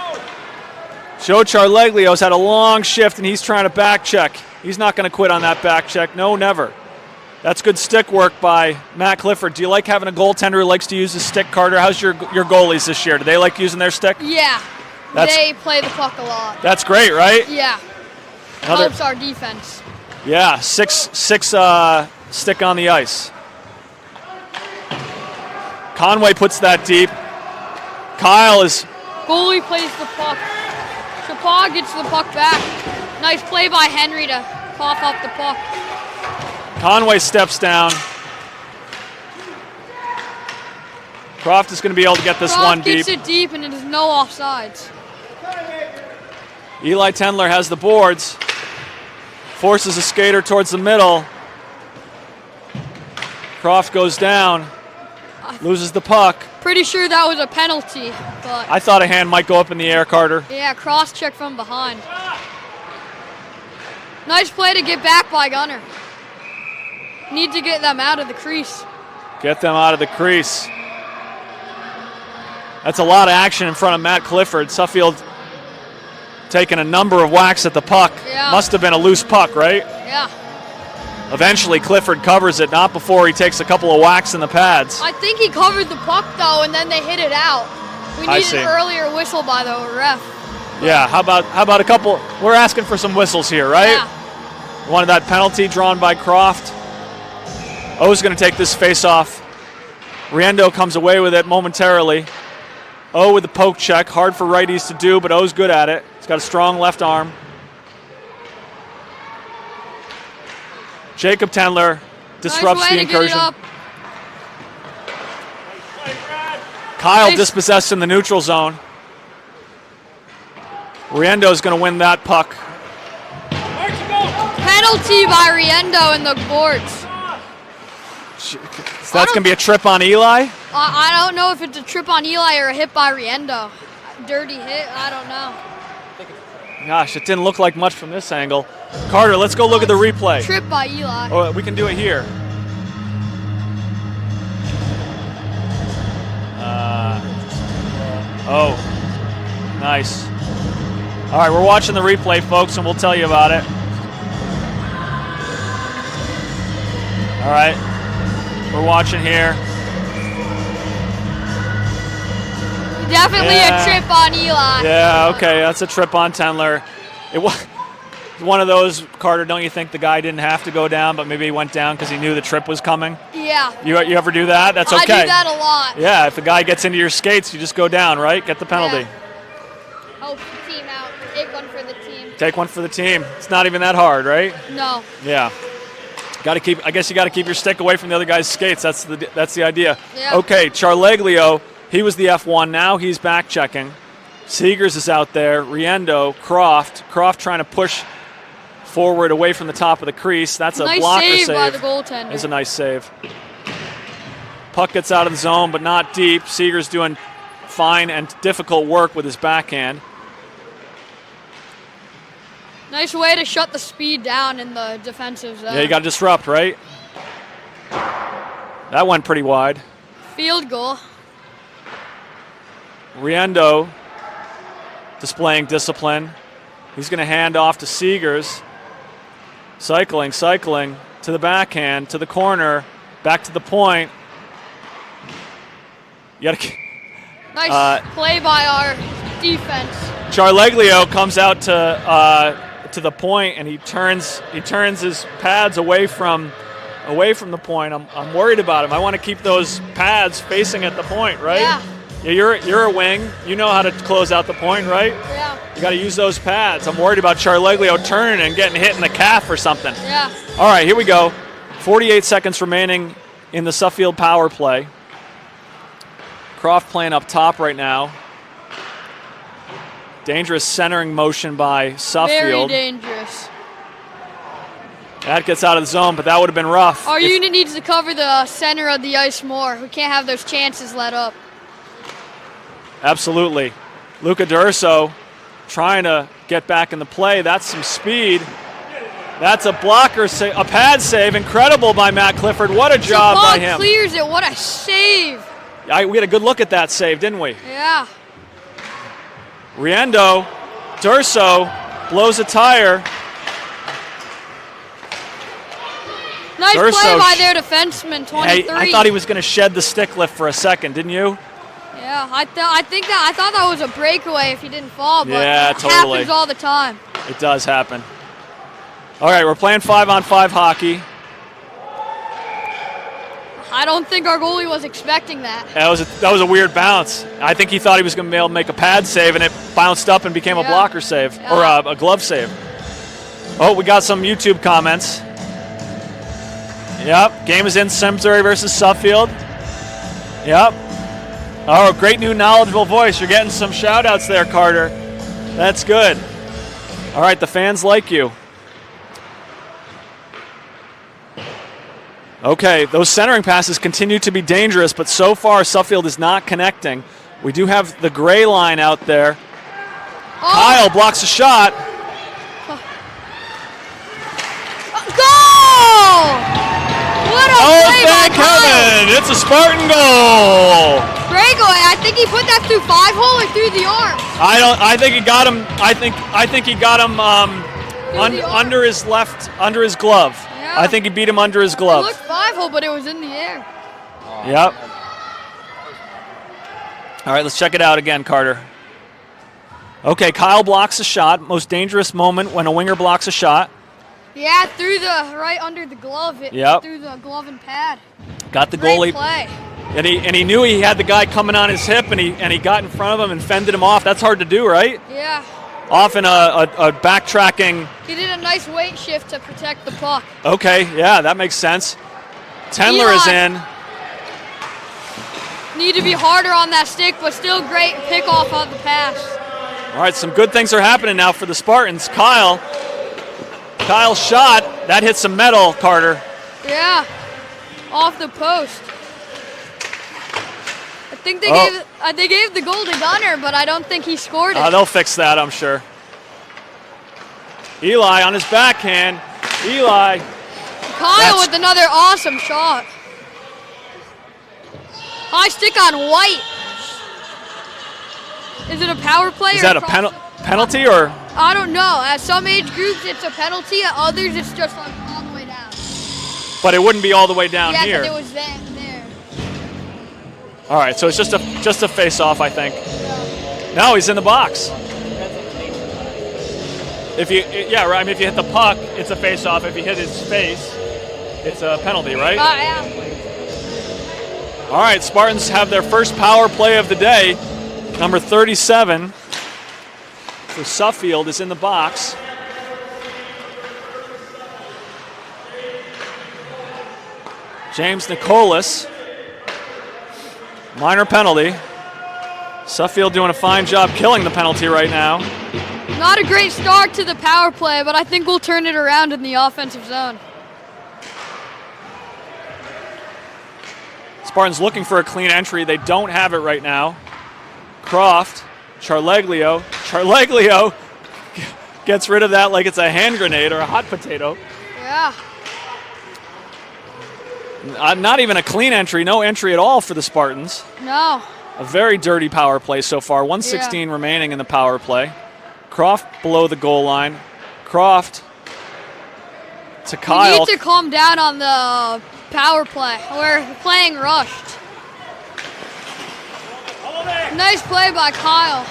Joe Charleglio's had a long shift, and he's trying to back check. He's not going to quit on that back check. No, never. That's good stick work by Matt Clifford. Do you like having a goaltender who likes to use his stick, Carter? How's your goalies this year? Do they like using their stick? Yeah. They play the puck a lot. That's great, right? Yeah. Helps our defense. Yeah, six stick on the ice. Conway puts that deep. Kyle is... Goalie plays the puck. Chapag gets the puck back. Nice play by Henry to cough up the puck. Conway steps down. Croft is going to be able to get this one deep. Gets it deep, and it is no offsides. Eli Tendler has the boards. Forces a skater towards the middle. Croft goes down. Loses the puck. Pretty sure that was a penalty, but... I thought a hand might go up in the air, Carter. Yeah, cross-check from behind. Nice play to get back by Gunner. Need to get them out of the crease. Get them out of the crease. That's a lot of action in front of Matt Clifford. Suffield taking a number of whacks at the puck. Yeah. Must have been a loose puck, right? Yeah. Eventually, Clifford covers it, not before he takes a couple of whacks in the pads. I think he covered the puck, though, and then they hit it out. We need an earlier whistle by the ref. Yeah, how about a couple? We're asking for some whistles here, right? Yeah. Wanted that penalty drawn by Croft. O's going to take this face-off. Riendo comes away with it momentarily. O with the poke check. Hard for righties to do, but O's good at it. He's got a strong left arm. Jacob Tendler disrupts the incursion. Kyle dispossessed in the neutral zone. Riendo is going to win that puck. Penalty by Riendo in the boards. So that's going to be a trip on Eli? I don't know if it's a trip on Eli or a hit by Riendo. Dirty hit, I don't know. Gosh, it didn't look like much from this angle. Carter, let's go look at the replay. Trip by Eli. Oh, we can do it here. Nice. All right, we're watching the replay, folks, and we'll tell you about it. All right, we're watching here. Definitely a trip on Eli. Yeah, okay, that's a trip on Tendler. It was one of those, Carter, don't you think the guy didn't have to go down, but maybe he went down because he knew the trip was coming? Yeah. You ever do that? That's okay. I do that a lot. Yeah, if the guy gets into your skates, you just go down, right? Get the penalty. Yeah. Help the team out. Take one for the team. Take one for the team. It's not even that hard, right? No. Yeah. I guess you got to keep your stick away from the other guy's skates. That's the idea. Yeah. Okay, Charleglio, he was the F1. Now he's back checking. Seegers is out there. Riendo, Croft trying to push forward away from the top of the crease. That's a nice blocker save save. by the goaltender. It's a nice save. Puck gets out of the zone, but not deep. Seegers doing fine and difficult work with his backhand. Nice way to shut the speed down in the defensive zone. Yeah, you got to disrupt, right? That went pretty wide. Field goal. Riendo displaying discipline. He's going to hand off to Seegers. Cycling to the backhand, to the corner, back to the point. You got to. Nice play by our defense. Charleglio comes out to the point and he turns his pads away from the point. I'm worried about him. I want to keep those pads facing at the point, right? Yeah. Yeah, you're a wing. You know how to close out the point, right? Yeah. You got to use those pads. I'm worried about Charleglio turning and getting hit in the calf or something. Yeah. All right, here we go. 48 seconds remaining in the Suffield power play. Croft playing up top right now. Dangerous centering motion by Suffield. Very dangerous. That gets out of the zone, but that would have been rough. Our unit needs to cover the center of the ice more. We can't have those chances let up. Absolutely. Luca D'Urso trying to get back in the play. That's some speed. That's a blocker save, a pad save. Incredible by Matt Clifford. What a job by him. Clears it. What a save. We had a good look at that save, didn't we? Yeah. Riendo, D'Urso blows a tire. Nice D'Urso play by their defenseman, 23. Hey, I thought he was going to shed the stick lift for a second, didn't you? Yeah, I thought that was a breakaway if he didn't fall, but yeah, it totally. happens all the time. It does happen. All right, we're playing 5-on-5 hockey. I don't think our goalie was expecting that. That was a weird bounce. I think he thought he was going to be able to make a pad save, and it bounced up and became a blocker save, or a glove save. Oh, we got some YouTube comments. Yep, game is in Simsbury versus Suffield. Yep. Oh, great new knowledgeable voice. You're getting some shout-outs there, Carter. That's good. All right, the fans like you. Okay, those centering passes continue to be dangerous, but so far Suffield is not connecting. We do have the gray line out there. Oh. Kyle blocks a shot. Goal! What a play by thank Kyle. heaven! It's a Spartan goal. Breakaway. I think he put that through 5-hole or through the arm. I think he got him. I think he got him under his glove. Yeah. I think he beat him under his It glove. looked 5-hole, but it was in the air. Yep. All right, let's check it out again, Carter. Okay, Kyle blocks a shot. Most dangerous moment when a winger blocks a shot. Yeah, through the right under the glove. Through the glove and pad. Got the Great goalie. play. And he knew he had the guy coming on his hip, and he got in front of him and fended him off. That's hard to do, right? Yeah. Often a backtracking. He did a nice weight shift to protect the puck. Okay, yeah, that makes sense. Tendler is in. Need to be harder on that stick, but still great pick off on the pass. All right, some good things are happening now for the Spartans. Kyle's shot, that hit some metal, Carter. Yeah, off the post. I think they gave the goal to Gunner, but I don't think he scored it. They'll fix that, I'm sure. Eli on his backhand. Eli. Kyle with another awesome shot. High stick on White. Is it a power play? Is or that a penalty or? I don't know. At some age groups, it's a penalty. At others, it's just like all the way down. But it wouldn't be all the way down Yeah, here. it was there. All right, so it's just a face-off, I think. No, he's in the box. If you hit the puck, it's a face-off. If you hit his face, it's a penalty, right? Yeah. All right, Spartans have their first power play of the day. Number 37 for Suffield is in the box. James Nicholas. Minor penalty. Suffield doing a fine job killing the penalty right now. Not a great start to the power play, but I think we'll turn it around in the offensive zone. Spartans looking for a clean entry. They don't have it right now. Croft, Charleglio. Charleglio gets rid of that like it's a hand grenade or a hot potato. Yeah. Not even a clean entry, no entry at all for the Spartans. No. A very dirty power play so far. 1:16 remaining in the power play. Croft below the goal line. Croft to Kyle. We need to calm down on the power play. We're playing rushed. Nice play by Kyle.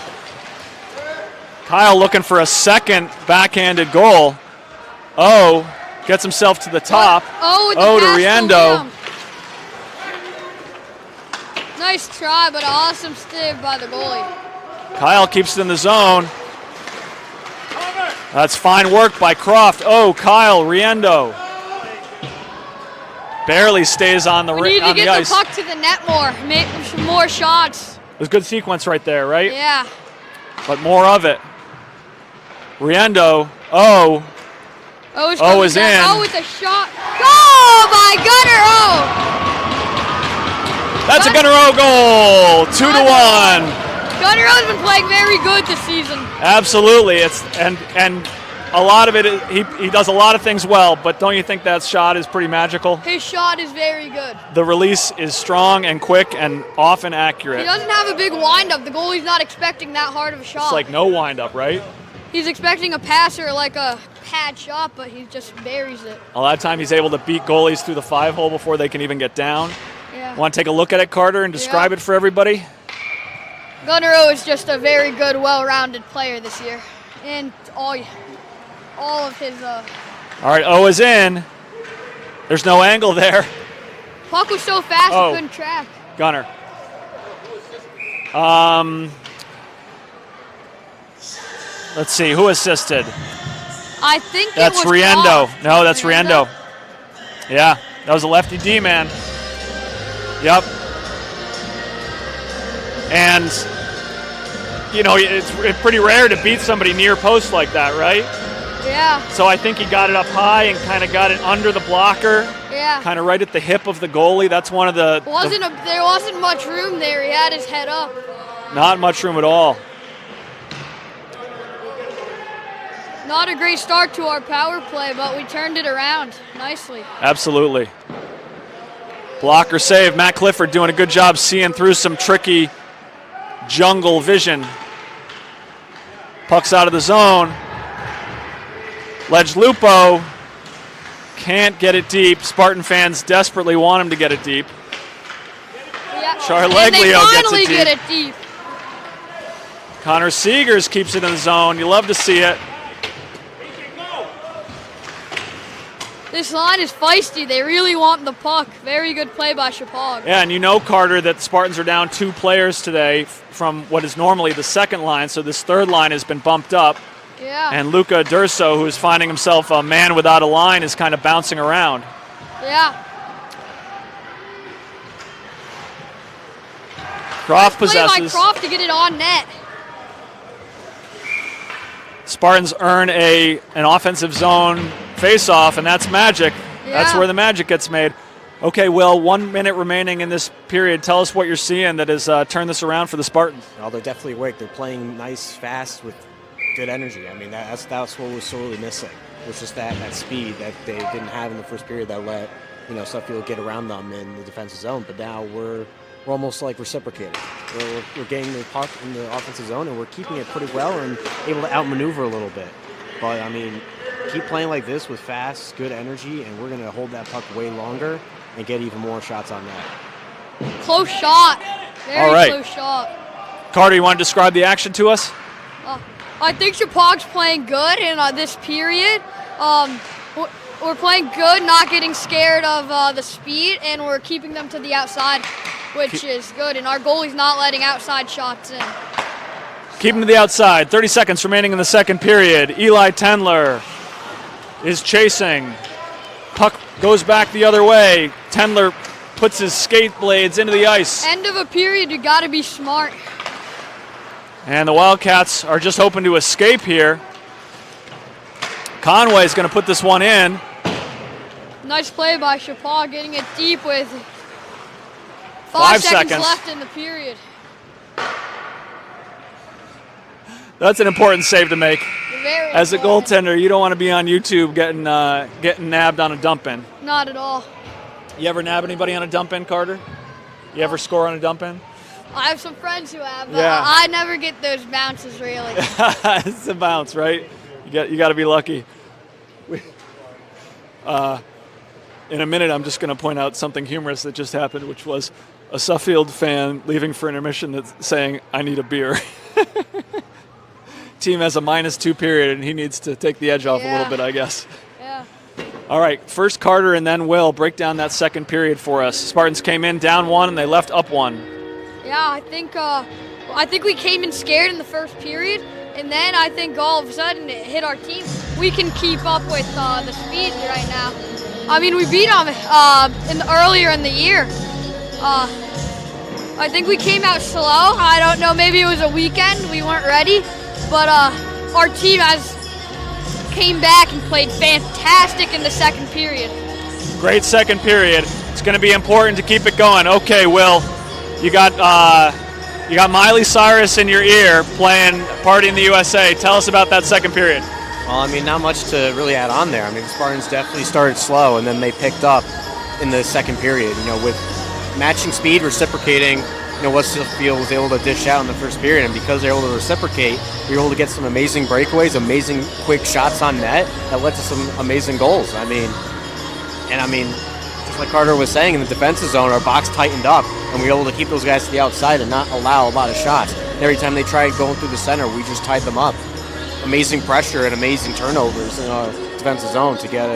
Kyle looking for a second backhanded goal. Gets himself to the top. With the to pass Riendo. Liam. Nice try, but an awesome save by the goalie. Kyle keeps it in the zone. That's fine work by Croft. Kyle, Riendo. Barely stays on the ice. We need to get the puck to the net more. Make some more shots. It was a good sequence right there, right? Yeah. But more of it. Riendo. Is in. With a shot. Goal by Gunnar That's a Gunnar goal. 2-1. Gunnar has been playing very good this season. Absolutely. And a lot of it, he does a lot of things well, but don't you think that shot is pretty magical? His shot is very good. The release is strong and quick and often accurate. He doesn't have a big windup. The goalie's not expecting that hard of a shot. It's like no windup, right? He's expecting a pass or like a pad shot, but he just buries it. A lot of time he's able to beat goalies through the 5-hole before they can even get down. Yeah. Want to take a look at it, Carter, and describe it for everybody? Gunnar is just a very good, well-rounded player this year. And all of his... All right, O is in. There's no angle there. Puck was so fast he couldn't track. Gunnar. Let's see, who assisted? I think that's it was Riendo. Croft. No, that's Riendo. Yeah, that was a lefty D-man. Yep. And, it's pretty rare to beat somebody near post like that, right? Yeah. So I think he got it up high and kind of got it under the blocker. Yeah. Kind of right at the hip of the goalie. That's one of the... There wasn't much room there. He had his head up. Not much room at all. Not a great start to our power play, but we turned it around nicely. Absolutely. Blocker save. Matt Clifford doing a good job seeing through some tricky jungle vision. Puck's out of the zone. Ledge Lupo can't get it deep. Spartan fans desperately want him to get it deep. Yeah. Charleglio gets it deep. Get it deep. Connor Seegers keeps it in the zone. You love to see it. This line is feisty. They really want the puck. Very good play by Chapog. Yeah, and Carter, that the Spartans are down 2 players today from what is normally the second line, so this third line has been bumped up. Yeah. And Luca Durso, who is finding himself a man without a line, is kind of bouncing around. Yeah. Croft nice possesses. Play by Croft to get it on net. Spartans earn an offensive zone face-off, and that's magic. Yeah. That's where the magic gets made. Okay, Will, 1 minute remaining in this period. Tell us what you're seeing that has turned this around for the Spartans. Well, they're definitely awake. They're playing nice, fast, with good energy. I mean, that's what was sorely missing. Was just that speed that they didn't have in the first period that let Suffield get around them in the defensive zone. But now we're we're almost like reciprocating. We're getting the puck in the offensive zone, and we're keeping it pretty well and able to outmaneuver a little bit. But, I mean, keep playing like this with fast, good energy, and we're going to hold that puck way longer and get even more shots on net. Close shot. All right. Very close shot. Carter, you want to describe the action to us? I think Chapag's playing good in this period. We're playing good, not getting scared of the speed, and we're keeping them to the outside, which is good. And our goalie's not letting outside shots in. Keep them to the outside. 30 seconds remaining in the second period. Eli Tendler is chasing. Puck goes back the other way. Tendler puts his skate blades into the ice. End of a period, you got to be smart. And the Wildcats are just hoping to escape here. Conway's going to put this one in. Nice play by Chapag, getting it deep with 5 seconds left in the period. That's an important save to make. Very As a important. goaltender, you don't want to be on YouTube getting nabbed on a dump in. Not at all. You ever nab anybody on a dump in, Carter? You ever score on a dump in? I have some friends who have, but Yeah. I never get those bounces really. It's a bounce, right? You got to be lucky. In a minute, I'm just going to point out something humorous that just happened, which was a Suffield fan leaving for intermission that's saying, "I need a beer." Team has a -2 period, and he needs to take the edge off a little bit, I guess. Yeah. All right, first Carter and then Will break down that second period for us. Spartans came in down 1, and they left up 1. Yeah, I think we came in scared in the first period, and then I think all of a sudden it hit our team. We can keep up with the speed right now. I mean, we beat them earlier in the year. I think we came out slow. I don't know, maybe it was a weekend, we weren't ready, but our team came back and played fantastic in the second period. Great second period. It's going to be important to keep it going. Okay, Will, you got Miley Cyrus in your ear playing "Party in the USA." Tell us about that second period. Well, I mean, not much to really add on there. I mean, the Spartans definitely started slow, and then they picked up in the second period, with matching speed, reciprocating, what Suffield was able to dish out in the first period. And because they were able to reciprocate, we were able to get some amazing breakaways, amazing quick shots on net that led to some amazing goals. I mean, just like Carter was saying, in the defensive zone, our box tightened up, and we were able to keep those guys to the outside and not allow a lot of shots. And every time they tried going through the center, we just tied them up. Amazing pressure and amazing turnovers in our defensive zone to get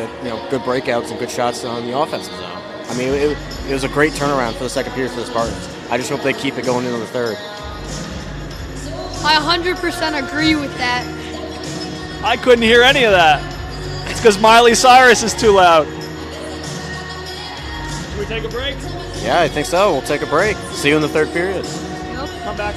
good breakouts and good shots on the offensive zone. I mean, it was a great turnaround for the second period for the Spartans. I just hope they keep it going into the third. I 100% agree with that. I couldn't hear any of that. It's because Miley Cyrus is too loud. Should we take a break? Yeah, I think so. We'll take a break. See you in the third period. Come back.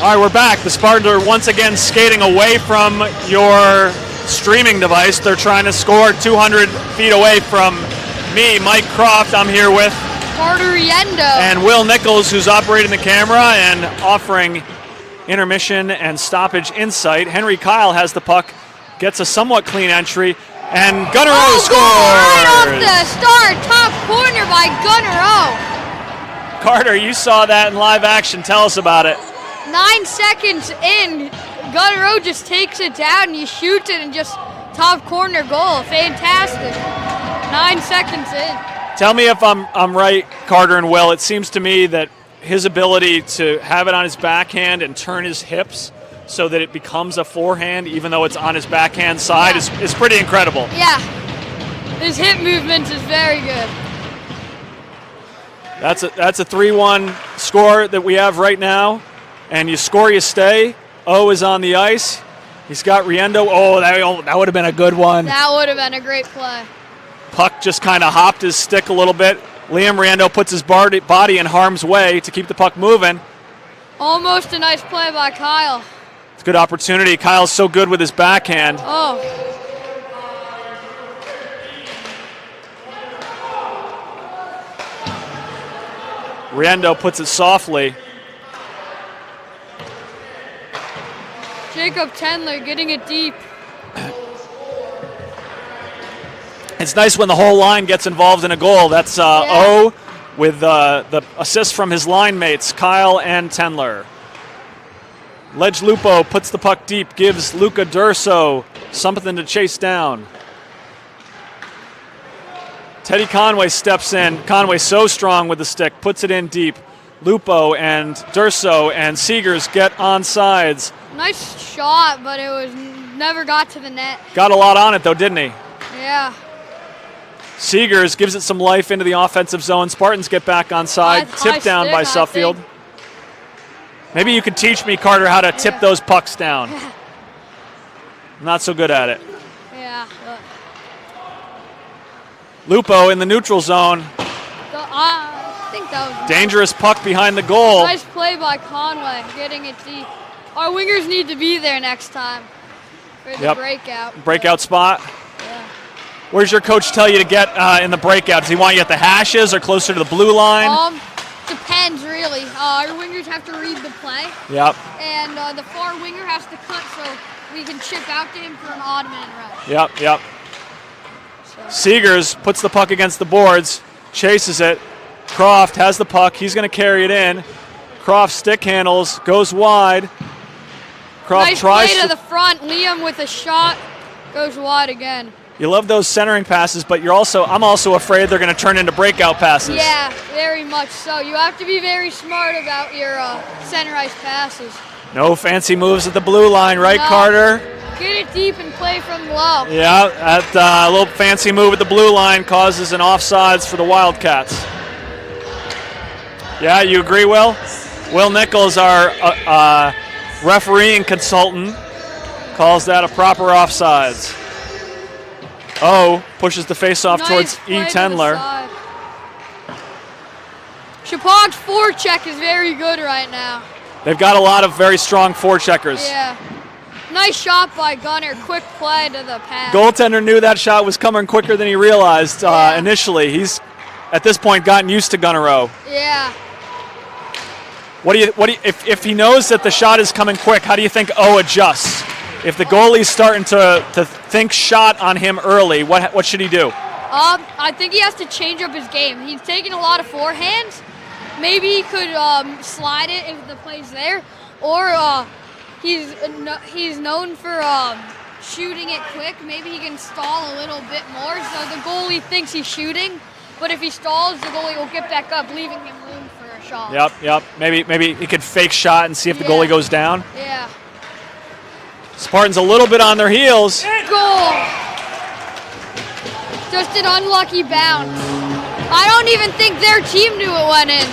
All right, we're back. The Spartans are once again skating away from your streaming device. They're trying to score 200 feet away from me, Mike Croft. I'm here with Carter Riendo. And Will Nichols, who's operating the camera and offering intermission and stoppage insight. Henry Kyle has the puck, gets a somewhat clean entry, and Gunnar O scores! Right off the start, top corner by Gunnar O. Carter, you saw that in live action. Tell us about it. 9 seconds in, Gunnar O just takes it down and he shoots it and just top corner goal. Fantastic. 9 seconds in. Tell me if I'm right, Carter and Will. It seems to me that his ability to have it on his backhand and turn his hips so that it becomes a forehand, even though it's on his backhand side, is pretty incredible. Yeah. His hip movement is very good. That's a 3-1 score that we have right now. And you score, you stay. O is on the ice. He's got Riendo. Oh, that would have been a good one. That would have been a great play. Puck just kind of hopped his stick a little bit. Liam Riendo puts his body in harm's way to keep the puck moving. Almost a nice play by Kyle. It's a good opportunity. Kyle's so good with his backhand. Oh. Riendo puts it softly. Jacob Tendler getting it deep. It's nice when the whole line gets involved in a goal. That's O with the assist from his line mates, Kyle and Tendler. Ledge Lupo puts the puck deep, gives Luca Durso something to chase down. Teddy Conway steps in. Conway so strong with the stick, puts it in deep. Lupo and Durso and Seegers get on sides. Nice shot, but it was never got to the net. Got a lot on it though, didn't he? Yeah. Seegers gives it some life into the offensive zone. Spartans get back on side. Tipped down by Suffield. Maybe you could teach me, Carter, how to tip those pucks down. I'm not so good at it. Yeah. Lupo in the neutral zone. I think that was dangerous puck behind the goal. Nice play by Conway, getting it deep. Our wingers need to be there next time for the breakout. Breakout spot. Yeah. Where's your coach tell you to get in the breakout? Does he want you at the hashes or closer to the blue line? Depends, really. Our wingers have to read the play. Yep. And the far winger has to cut so we can chip out to him for an odd man rush. Yep. So. Seegers puts the puck against the boards, chases it. Croft has the puck. He's going to carry it in. Croft stick handles, goes wide. Croft nice tries play to the front. Liam with a shot, goes wide again. You love those centering passes, but I'm also afraid they're going to turn into breakout passes. Yeah, very much so. You have to be very smart about your center ice passes. No fancy moves at the blue line, right, Carter? Get it deep and play from low. Yeah, that little fancy move at the blue line causes an offsides for the Wildcats. Yeah, you agree, Will? Will Nichols, our refereeing consultant, calls that a proper offsides. O pushes the face-off towards E. Tendler. Chapog's forecheck is very good right now. They've got a lot of very strong forecheckers. Yeah. Nice shot by Gunnar. Quick play to the pass. Goaltender knew that shot was coming quicker than he realized initially. He's, at this point, gotten used to Gunnar O. Yeah. If he knows that the shot is coming quick, how do you think O adjusts? If the goalie's starting to think shot on him early, what should he do? I think he has to change up his game. He's taking a lot of forehands. Maybe he could slide it if the play's there, or he's known for shooting it quick. Maybe he can stall a little bit more so the goalie thinks he's shooting, but if he stalls, the goalie will get back up, leaving him room for a shot. Yep. Maybe he could fake shot and see if the goalie goes down. Yeah. Spartans a little bit on their heels. Goal! Just an unlucky bounce. I don't even think their team knew it went in.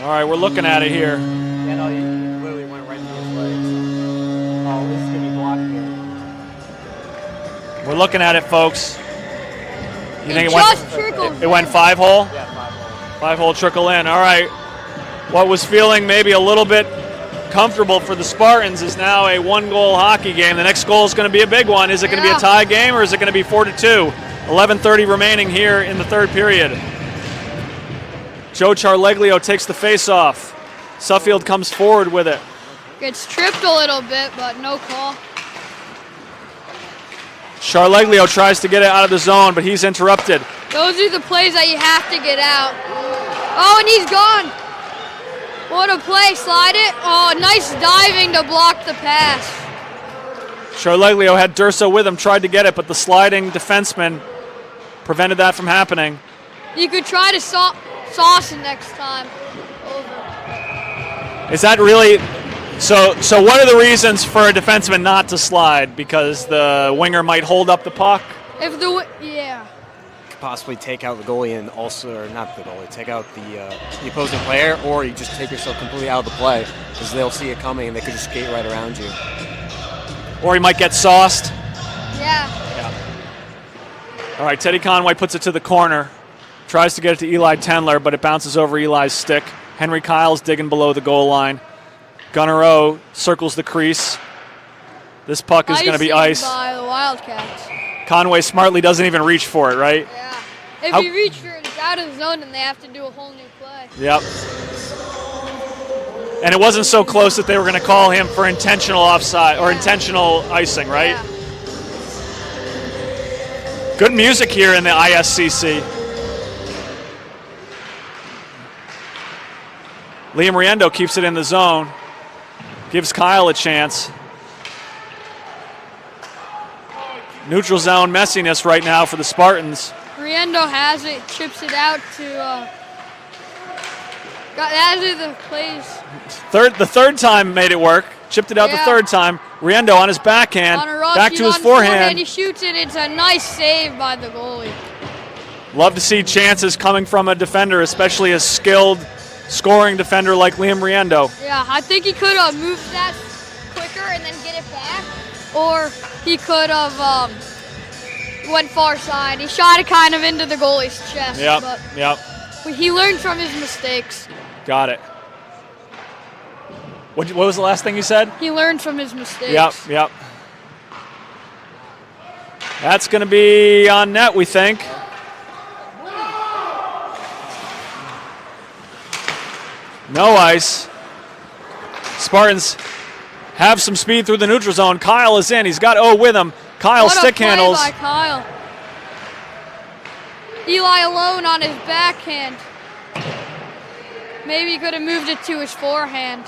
All right, we're looking at it here. Yeah, no, he literally went right through his legs. Oh, this is going to be blocked here. We're looking at it, folks. You think it went 5-hole? It went 5-hole? Yeah, 5-hole. 5-hole trickle in. All right. what was feeling maybe a little bit comfortable for the Spartans is now a 1-goal hockey game. The next goal is going to be a big one. Is it going to be a tie game or is it going to be 4-2? 11:30 remaining here in the third period. Joe Charleglio takes the face-off. Suffield comes forward with it. Gets tripped a little bit, but no call. Charleglio tries to get it out of the zone, but he's interrupted. Those are the plays that you have to get out. Oh, and he's gone. What a play, slide it. Oh, nice diving to block the pass. Charleglio had Durso with him, tried to get it, but the sliding defenseman prevented that from happening. You could try to sauce it next time. Over. Is that really... So what are the reasons for a defenseman not to slide? Because the winger might hold up the puck? Yeah. Possibly take out the goalie and also, or not the goalie, take out the opposing player, or you just take yourself completely out of the play because they'll see it coming and they could just skate right around you. Or he might get sauced. Yeah. All right, Teddy Conway puts it to the corner. Tries to get it to Eli Tendler, but it bounces over Eli's stick. Henry Kyle's digging below the goal line. Gunnar O circles the crease. This puck is going to be iced. By the Wildcats. Conway smartly doesn't even reach for it, right? Yeah. If you reach for it, it's out of the zone, and they have to do a whole new play. Yep. And it wasn't so close that they were going to call him for intentional offside or intentional icing, right? Yeah. Good music here in the ISCC. Liam Riendo keeps it in the zone. Gives Kyle a chance. Neutral zone messiness right now for the Spartans. Riendo has it, chips it out to. That is the plays. The third time made it work. Chipped it out the third time. Riendo on his backhand. Back to his forehand. He shoots it. It's a nice save by the goalie. Love to see chances coming from a defender, especially a skilled scoring defender like Liam Riendo. Yeah, I think he could have moved that quicker and then get it back. Or he could have went far side. He shot it kind of into the goalie's chest. But he learned from his mistakes. Got it. What was the last thing you said? He learned from his mistakes. Yep. That's going to be on net, we think. No ice. Spartans have some speed through the neutral zone. Kyle is in. He's got O with him. Kyle stick handles. By Kyle. Eli alone on his backhand. Maybe he could have moved it to his forehand.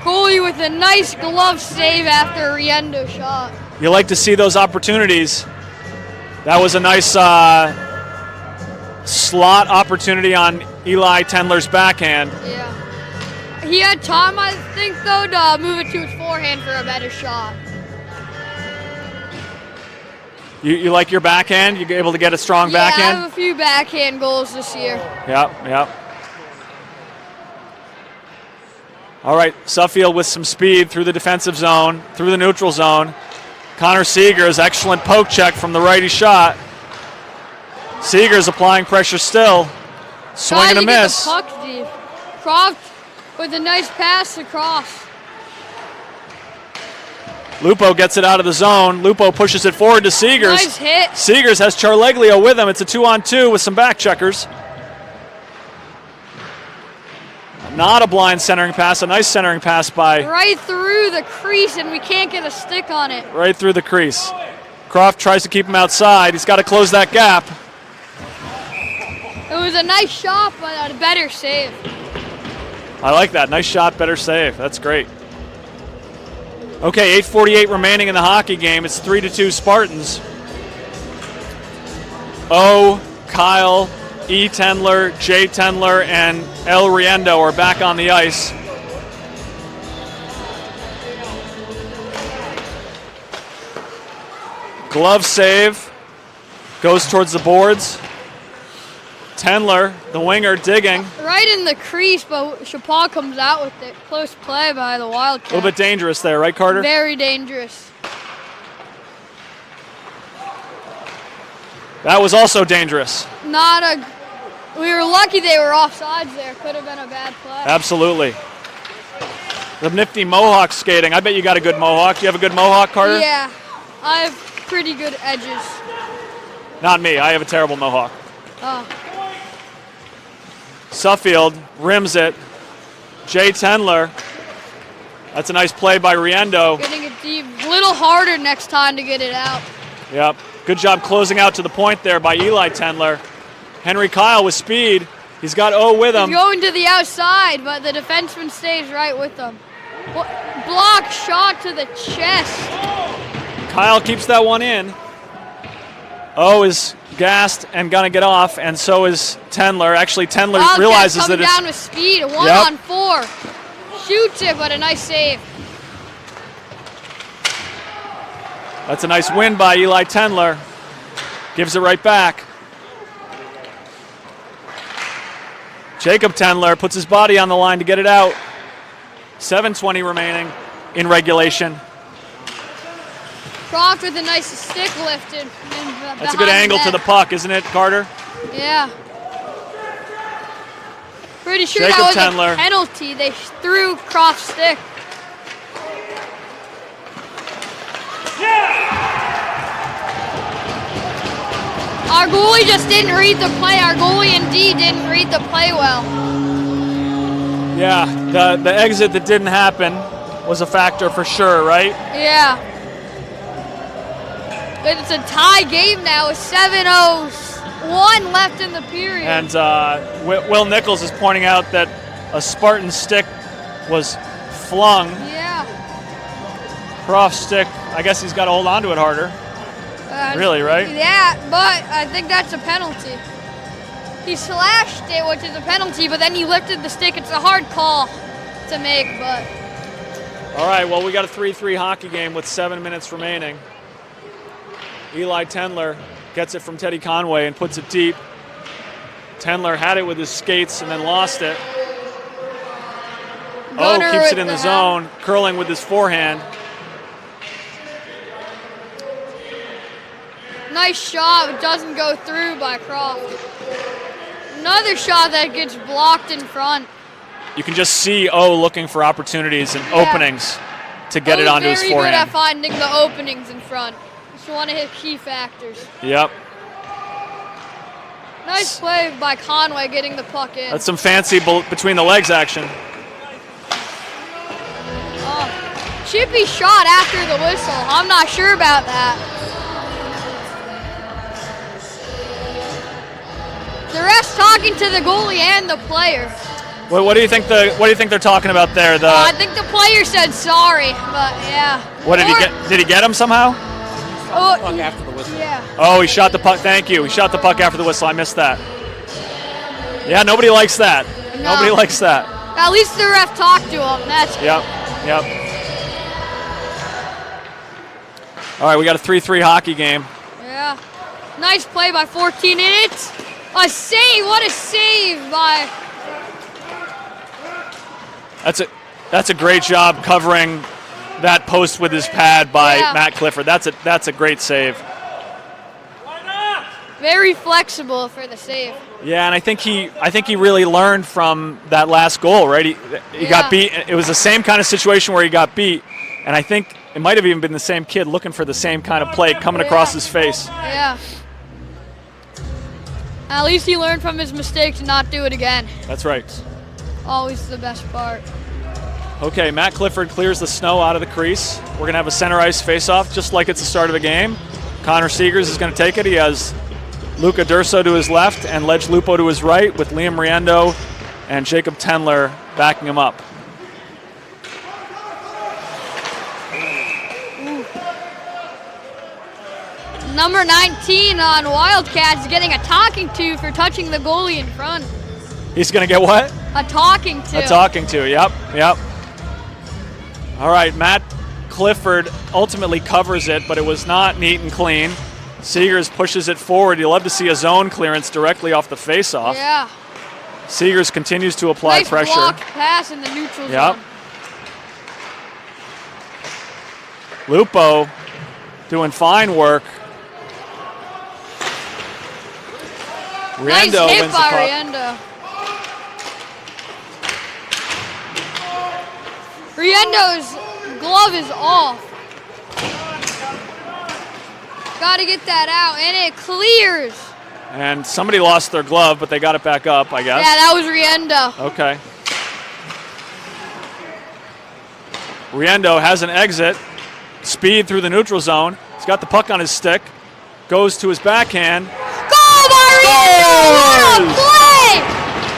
Goalie with a nice glove save after a Riendo shot. You like to see those opportunities. That was a nice slot opportunity on Eli Tendler's backhand. Yeah. He had time, I think, though, to move it to his forehand for a better shot. You like your backhand? You able to get a strong backhand? I have a few backhand goals this year. Yep. All right, Suffield with some speed through the defensive zone, through the neutral zone. Connor Seegers, excellent poke check from the righty shot. Seegers applying pressure still. Swing and a miss. Get the puck deep. Croft with a nice pass across. Lupo gets it out of the zone. Lupo pushes it forward to Seegers. Nice hit. Seegers has Charleglio with him. It's a 2-on-2 with some back checkers. Not a blind centering pass. A nice centering pass by... Right through the crease, and we can't get a stick on it. Right through the crease. Croft tries to keep him outside. He's got to close that gap. It was a nice shot, but a better save. I like that. Nice shot, better save. That's great. Okay, 8:48 remaining in the hockey game. It's 3-2 Spartans. O, Kyle, E. Tendler, J. Tendler, and L. Riendo are back on the ice. Glove save. Goes towards the boards. Tendler, the winger, digging. Right in the crease, but Chappelle comes out with it. Close play by the Wildcats. A little bit dangerous there, right, Carter? Very dangerous. That was also dangerous. Not a We were lucky they were offsides there. Could have been a bad play. Absolutely. The nifty mohawk skating. I bet you got a good mohawk. Do you have a good mohawk, Carter? Yeah, I have pretty good edges. Not me. I have a terrible mohawk. Oh. Suffield rims it. Jay Tendler. That's a nice play by Riendo. Getting it deep. A little harder next time to get it out. Yep. Good job closing out to the point there by Eli Tendler. Henry Kyle with speed. He's got O with him. He's going to the outside, but the defenseman stays right with him. Block shot to the chest. Kyle keeps that one in. O is gassed and gonna get off, and so is Tendler. Actually, Tendler Wildcats realizes coming that it's down with speed. 1-on-4. Shoots it, but a nice save. That's a nice win by Eli Tendler. Gives it right back. Jacob Tendler puts his body on the line to get it out. 7:20 remaining in regulation. Croft with a nice stick lifted. That's a good angle to the puck, isn't it, Carter? Yeah. Pretty sure Jacob that was Tendler. a penalty. They threw Croft's stick. Our goalie just didn't read the play. Our goalie indeed didn't read the play well. Yeah, the exit that didn't happen was a factor for sure, right? Yeah. It's a tie game now with 7:01 left in the period. And Will Nichols is pointing out that a Spartan stick was flung. Yeah. Croft's stick, I guess he's got to hold on to it harder. Really, right? Yeah, but I think that's a penalty. He slashed it, which is a penalty, but then he lifted the stick. It's a hard call to make, but... All right, well, we got a 3-3 hockey game with 7 minutes remaining. Eli Tendler gets it from Teddy Conway and puts it deep. Tendler had it with his skates and then lost it. Gunner Keeps with it in the the zone, curling with his forehand. Nice shot, but doesn't go through by Croft. Another shot that gets blocked in front. You can just see O looking for opportunities and openings to get it onto his Very good forehand. at finding the openings in front. Just one of his key factors. Yep. Nice play by Conway getting the puck in. That's some fancy between the legs action. Chippy shot after the whistle. I'm not sure about that. The ref's talking to the goalie and the player. What do you think they're talking about there? I think the player said sorry, but yeah. What did he get? Did he get him somehow? Oh, Puck after the whistle. yeah. Oh, he shot the puck. Thank you. He shot the puck after the whistle. I missed that. Yeah, nobody likes that. No. Nobody likes that. At least the ref talked to him. That's good. Yep. All right, we got a 3-3 hockey game. Yeah. Nice play by 14 minutes. A save. What a save by... That's a great job covering that post with his pad by Yeah. Matt Clifford. That's a great save. Very flexible for the save. Yeah, and I think he really learned from that last goal, right? He got beat. It was the same kind of situation where he got beat, and I think it might have even been the same kid looking for the same kind of play coming across his face. Yeah. At least he learned from his mistake to not do it again. That's right. Always the best part. Okay, Matt Clifford clears the snow out of the crease. We're going to have a center ice face-off just like it's the start of a game. Connor Seegers is going to take it. He has Luca Durso to his left and Ledge Lupo to his right with Liam Riendo and Jacob Tendler backing him up. Number 19 on Wildcats getting a talking to for touching the goalie in front. He's going to get what? A talking to. A talking to, yep. All right, Matt Clifford ultimately covers it, but it was not neat and clean. Seegers pushes it forward. You'll love to see a zone clearance directly off the faceoff. Yeah. Seegers continues to apply Nice pressure. blocked pass in the neutral Yep. zone. Lupo doing fine work. Riendo Nice hit wins the by puck. Riendo. Riendo's glove is off. Got to get that out, and it clears. And somebody lost their glove, but they got it back up, I guess. Yeah, that was Riendo. Okay. Riendo has an exit. Speed through the neutral zone. He's got the puck on his stick. Goes to his backhand. Goal by Riendo! What a play!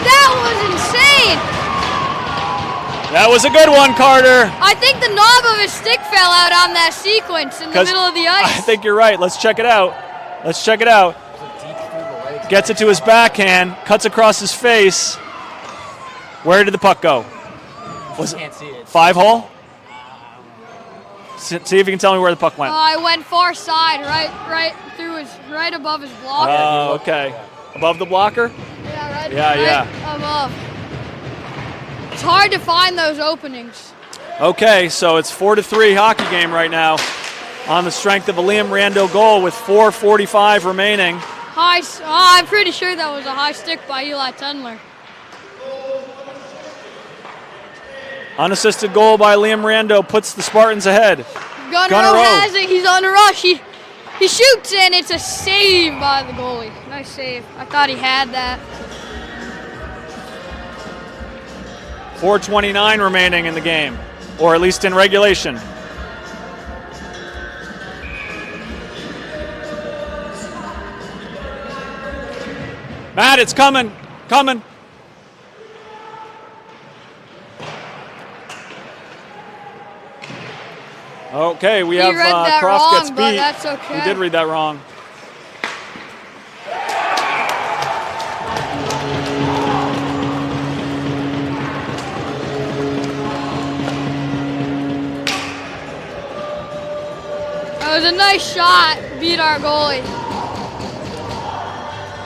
That was insane. That was a good one, Carter. I think the knob of his stick fell out on that sequence in the middle of the ice. I think you're right. Let's check it out. Let's check it out. Gets it to his backhand. Cuts across his face. Where did the puck go? Was Can't see it. 5-hole? See if you can tell me where the puck went. I went far side, right above his block. Oh, okay. Above the blocker? Yeah, Yeah. above. It's hard to find those openings. Okay, so it's 4-3 hockey game right now on the strength of a Liam Riendo goal with 4:45 remaining. I'm pretty sure that was a high stick by Eli Tendler. Unassisted goal by Liam Riendo puts the Spartans ahead. Gunnar has it. He's on a rush. He shoots, and it's a save by the goalie. Nice save. I thought he had that. 4:29 remaining in the game, or at least in regulation. Matt, it's coming. Okay, we have read that Croft wrong, gets but beat. that's okay. We did read that wrong. That was a nice shot. Beat our goalie.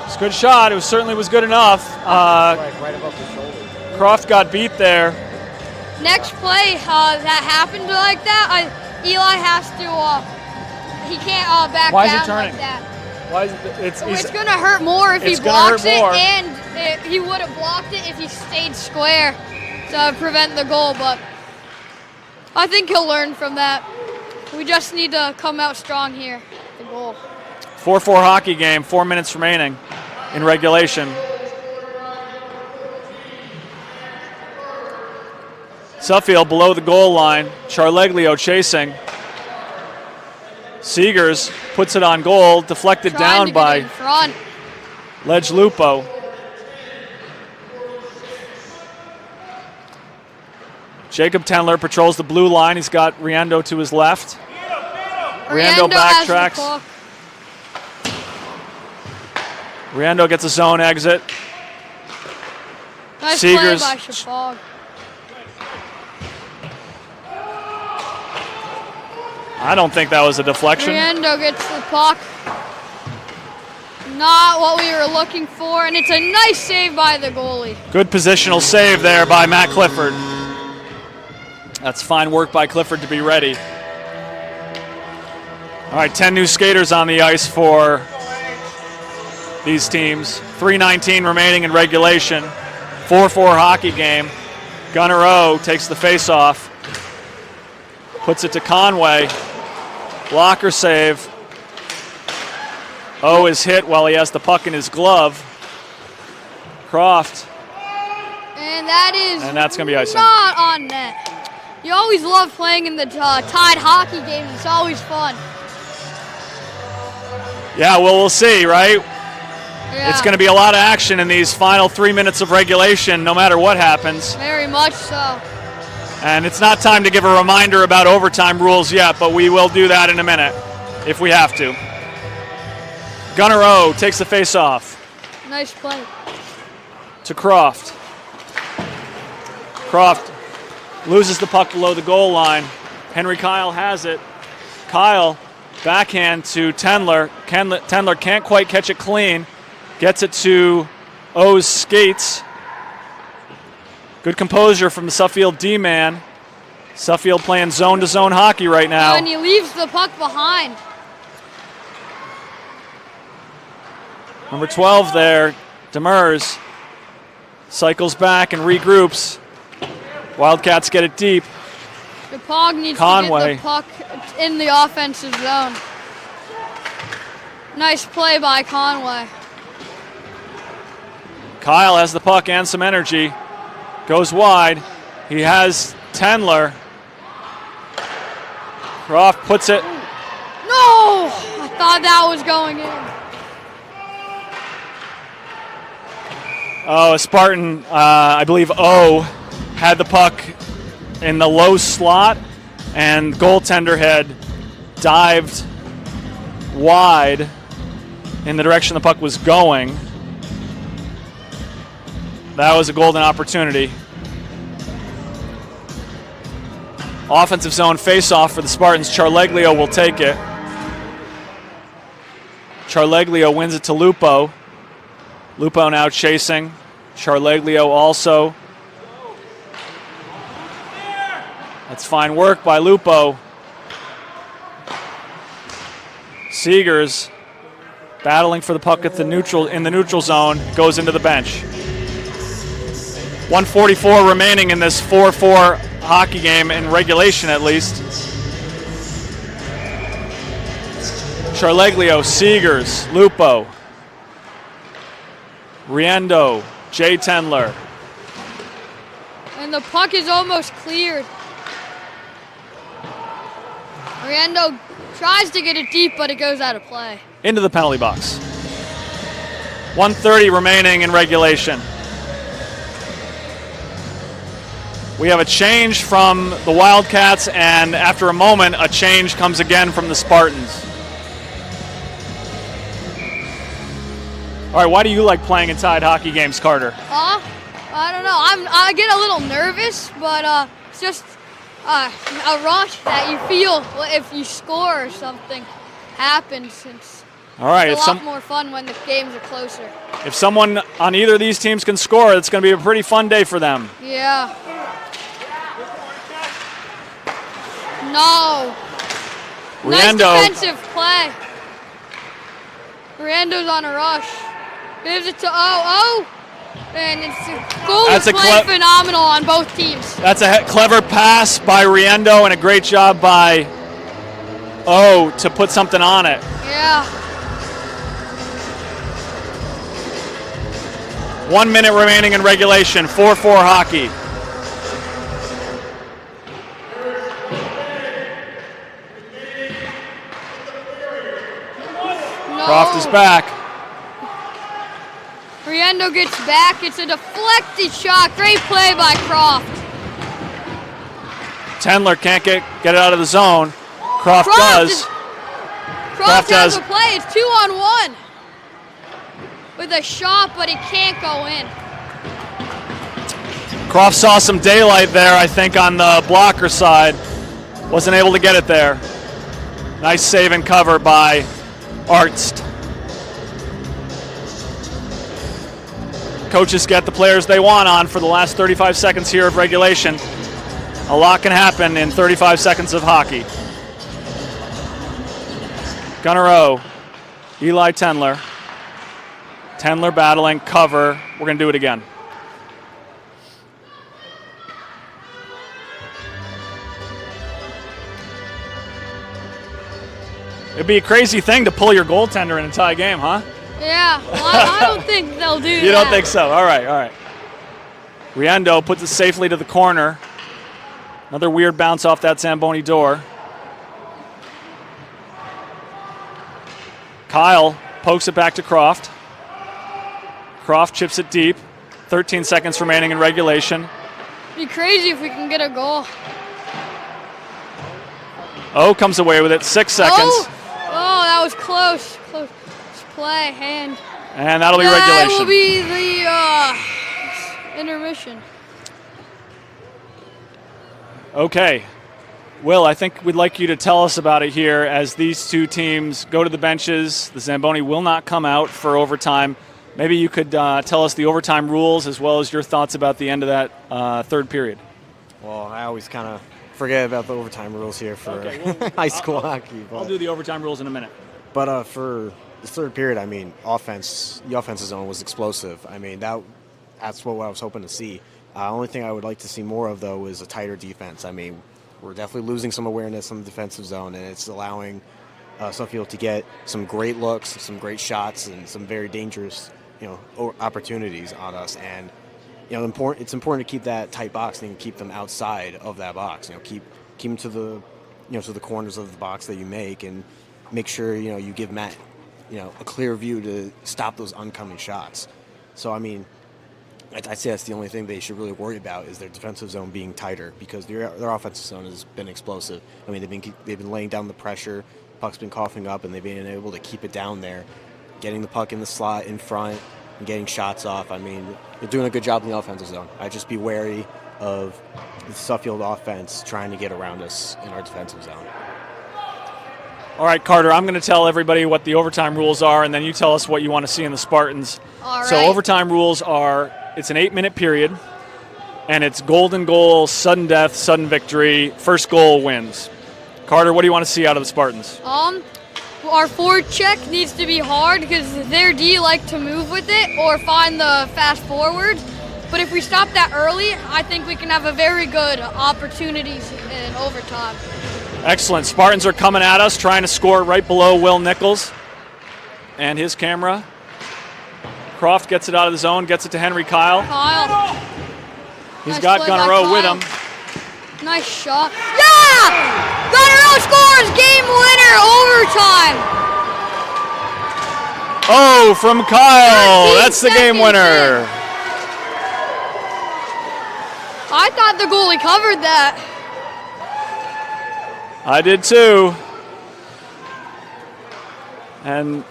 It's a good shot. It certainly was good enough. Right above the shoulder. Croft got beat there. Next play that happened like that, Eli has to, he can't back Why is he down turning? like that. Why is it? It's going to hurt more if he It's gonna hurt blocks it, more. and he would have blocked it if he stayed square to prevent the goal, but I think he'll learn from that. We just need to come out strong here, the goal. 4-4 hockey game, 4 minutes remaining in regulation. Suffield below the goal line. Charleglio chasing. Seegers puts it on goal, deflected Trying down to get by in front. Ledge Lupo. Jacob Tendler patrols the blue line. He's got Riendo to his left. Riendo has the backtracks. puck. Riendo gets a zone exit. Nice Seegers- play by Shafog. I don't think that was a deflection. Riendo gets the puck. Not what we were looking for, and it's a nice save by the goalie. Good positional save there by Matt Clifford. That's fine work by Clifford to be ready. All right, 10 new skaters on the ice for these teams. 3:19 remaining in regulation. 4-4 hockey game. Gunnar O takes the face-off. Puts it to Conway. Blocker save. O is hit while he has the puck in his glove. Croft. And that is And that's gonna be icing. not on net. You always love playing in the tied hockey games. It's always fun. Yeah, well, we'll see, right? Yeah, It's going to be a lot of action in these final 3 minutes of regulation, no matter what happens. very much so. And it's not time to give a reminder about overtime rules yet, but we will do that in a minute if we have to. Gunnar O takes the face-off Nice play. to Croft. Croft loses the puck below the goal line. Henry Kyle has it. Kyle, backhand to Tendler. Tendler can't quite catch it clean. Gets it to O's skates. Good composure from the Suffield D-man. Suffield playing zone-to-zone hockey right now. And he leaves the puck behind. Number 12 there Demers cycles back and regroups. Wildcats get it deep. The Pog needs Conway. to get the puck in the offensive zone. Nice play by Conway. Kyle has the puck and some energy. Goes wide. He has Tendler. Croft puts it. No! I thought that was going in. Oh, a Spartan, I believe O, had the puck in the low slot, and goaltender had dived wide in the direction the puck was going. That was a golden opportunity. Offensive zone face-off for the Spartans. Charleglio will take it. Charleglio wins it to Lupo. Lupo now chasing. Charleglio also. That's fine work by Lupo. Seegers battling for the puck at the neutral in the neutral zone, goes into the bench. 1:44 remaining in this 4-4 hockey game, in regulation at least. Charleglio, Seegers, Lupo, Riendo, Jay Tendler. And the puck is almost cleared. Riendo tries to get it deep, but it goes out of play. Into the penalty box. 1:30 remaining in regulation. We have a change from the Wildcats, and after a moment, a change comes again from the Spartans. All right, why do you like playing in tied hockey games, Carter? I don't know. I get a little nervous, but it's just a rush that you feel if you score or something happens. All right, It's a lot more fun when the games are closer. If someone on either of these teams can score, it's going to be a pretty fun day for them. Yeah. No. Riendo. Nice defensive play. Riendo's on a rush. Gives it to O. And it's goal That's a play phenomenal on both teams. That's a clever pass by Riendo and a great job by O to put something on it. Yeah. 1 minute remaining in regulation, 4-4 hockey. No. Croft is back. Riendo gets back. It's a deflected shot. Great play by Croft. Tendler can't get it out of the zone. Croft does. Croft has has a play. It's 2-on-1 with a shot, but it can't go in. Croft saw some daylight there, I think, on the blocker side. Wasn't able to get it there. Nice save and cover by Arzt. Coaches get the players they want on for the last 35 seconds here of regulation. A lot can happen in 35 seconds of hockey. Gunnar O, Eli Tendler. Tendler battling, cover. We're going to do it again. It'd be a crazy thing to pull your goaltender in a tie game, huh? Yeah, well, I don't think they'll do that. You don't think so? All right. Riendo puts it safely to the corner. Another weird bounce off that Zamboni door. Kyle pokes it back to Croft. Croft chips it deep. 13 seconds remaining in regulation. It'd be crazy if we can get a goal. O comes away with it. 6 seconds. Oh, that was close. Close play, hand. And that'll be That regulation. will be the intermission. Okay. Will, I think we'd like you to tell us about it here as these two teams go to the benches. The Zamboni will not come out for overtime. Maybe you could tell us the overtime rules as well as your thoughts about the end of that third period. Well, I always kind of forget about the overtime rules here for Okay, well, high school hockey. I'll do the overtime rules in a minute. But for this third period, I mean, the offensive zone was explosive. I mean, that's what I was hoping to see. Only thing I would like to see more of, though, is a tighter defense. I mean, we're definitely losing some awareness on the defensive zone, and it's allowing Suffield to get some great looks, some great shots, and some very dangerous, opportunities on us. And it's important to keep that tight box and keep them outside of that box. Keep them to the corners of the box that you make, and make sure you give Matt a clear view to stop those oncoming shots. So I mean, I'd say that's the only thing they should really worry about is their defensive zone being tighter, because their offensive zone has been explosive. I mean, they've been laying down the pressure. Puck's been coughing up, and they've been able to keep it down there, getting the puck in the slot in front and getting shots off. I mean, they're doing a good job in the offensive zone. I'd just be wary of the Suffield offense trying to get around us in our defensive zone. All right, Carter, I'm going to tell everybody what the overtime rules are, and then you tell us what you want to see in the Spartans. All right. So overtime rules are, it's an 8-minute period, and it's golden goal, sudden death, sudden victory, first goal wins. Carter, what do you want to see out of the Spartans? Our forward check needs to be hard because their D like to move with it or find the fast forwards. But if we stop that early, I think we can have a very good opportunities in overtime. Excellent. Spartans are coming at us, trying to score right below Will Nichols and his camera. Croft gets it out of the zone, gets it to Henry Kyle. He's Nice got play by Gunnerow with Kyle. him. Nice shot. Yeah! Gunnerow scores game winner overtime. Oh, from Kyle. 13 That's the game seconds winner. in. I thought the goalie covered that. I did too. And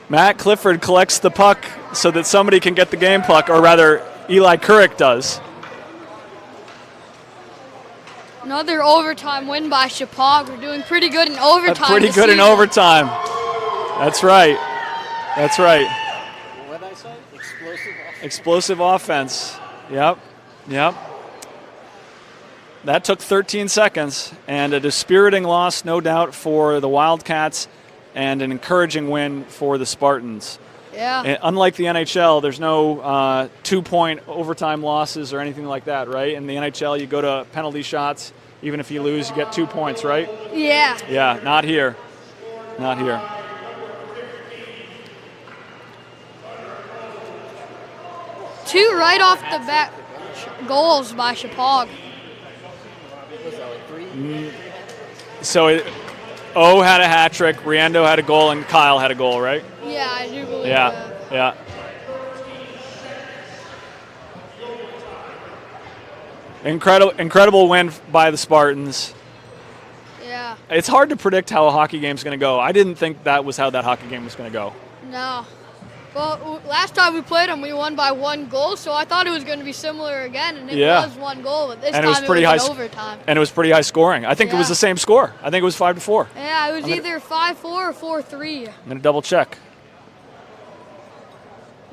Matt Clifford collects the puck so that somebody can get the game puck, or rather, Eli Couric does. Another overtime win by Chapag. We're doing pretty good in overtime. Pretty this good in season. overtime. That's right. That's right. What did I say? Explosive offense. Yep. That took 13 seconds, and a dispiriting loss, no doubt, for the Wildcats, and an encouraging win for the Spartans. Yeah. And unlike the NHL, there's no 2-point overtime losses or anything like that, right? In the NHL, you go to penalty shots. Even if you lose, you get 2 points, right? Yeah. Yeah, not here. Not here. Two right off the bat goals by Chapag. So O had a hat trick, Riendo had a goal, and Kyle had a goal, right? Yeah, I do believe that. Yeah. Incredible win by the Spartans. Yeah. It's hard to predict how a hockey game's going to go. I didn't think that was how that hockey game was going to go. No. Well, last time we played them, we won by 1 goal, so I thought it was going to be similar again, and it was 1 goal, but this time it was in overtime. And it was pretty high scoring. I think it was the same score. I think it was 5-4. Yeah, it was either 5-4 or 4-3. I'm going to double check.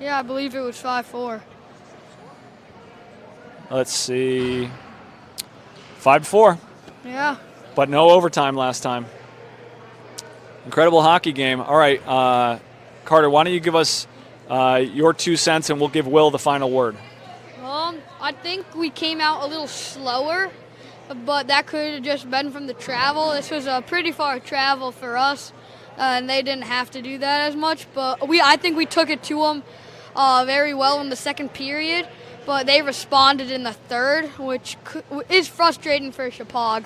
Yeah, I believe it was 5-4. Let's see. 5-4. Yeah. But no overtime last time. Incredible hockey game. All right, Carter, why don't you give us your 2 cents, and we'll give Will the final word. I think we came out a little slower, but that could have just been from the travel. This was a pretty far travel for us, and they didn't have to do that as much. But I think we took it to them very well in the second period, but they responded in the third, which is frustrating for Chapag.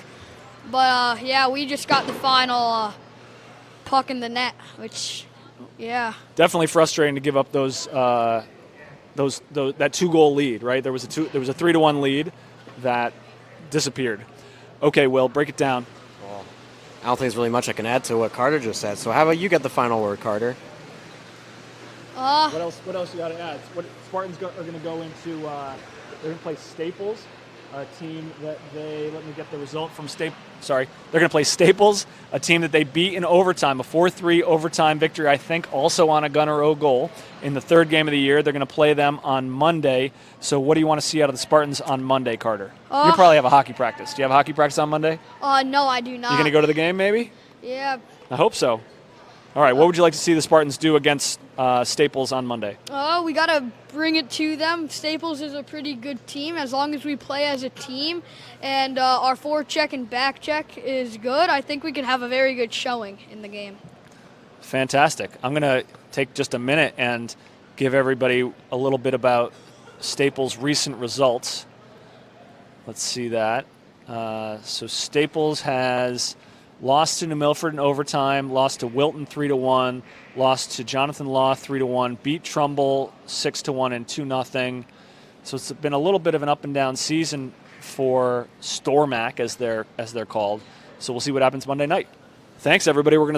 But yeah, we just got the final puck in the net, which, yeah. Definitely frustrating to give up that 2-goal lead, right? There was a 3-1 lead that disappeared. Okay, Will, break it down. Well, I don't think there's really much I can add to what Carter just said. So how about you get the final word, Carter? What else you got to add? Spartans are going to go into. They're going to play Staples, a team that let me get the result from Staples. Sorry, they're going to play Staples, a team that they beat in overtime, a 4-3 overtime victory, I think also on a Gunnerow goal in the third game of the year. They're going to play them on Monday. So what do you want to see out of the Spartans on Monday, Carter? You probably have a hockey practice. Do you have a hockey practice on Monday? No, I do not. You going to go to the game maybe? Yeah. I hope so. All right, what would you like to see the Spartans do against Staples on Monday? We got to bring it to them. Staples is a pretty good team. As long as we play as a team and our forecheck and back check is good, I think we can have a very good showing in the game. Fantastic. I'm going to take just a minute and give everybody a little bit about Staples' recent results. Let's see that. So Staples has lost to New Milford in overtime, lost to Wilton 3-1, lost to Jonathan Law 3-1, beat Trumbull 6-1 and 2-0. So it's been a little bit of an up and down season for Stormac, as they're called. So we'll see what happens Monday night. Thanks, everybody. We're going to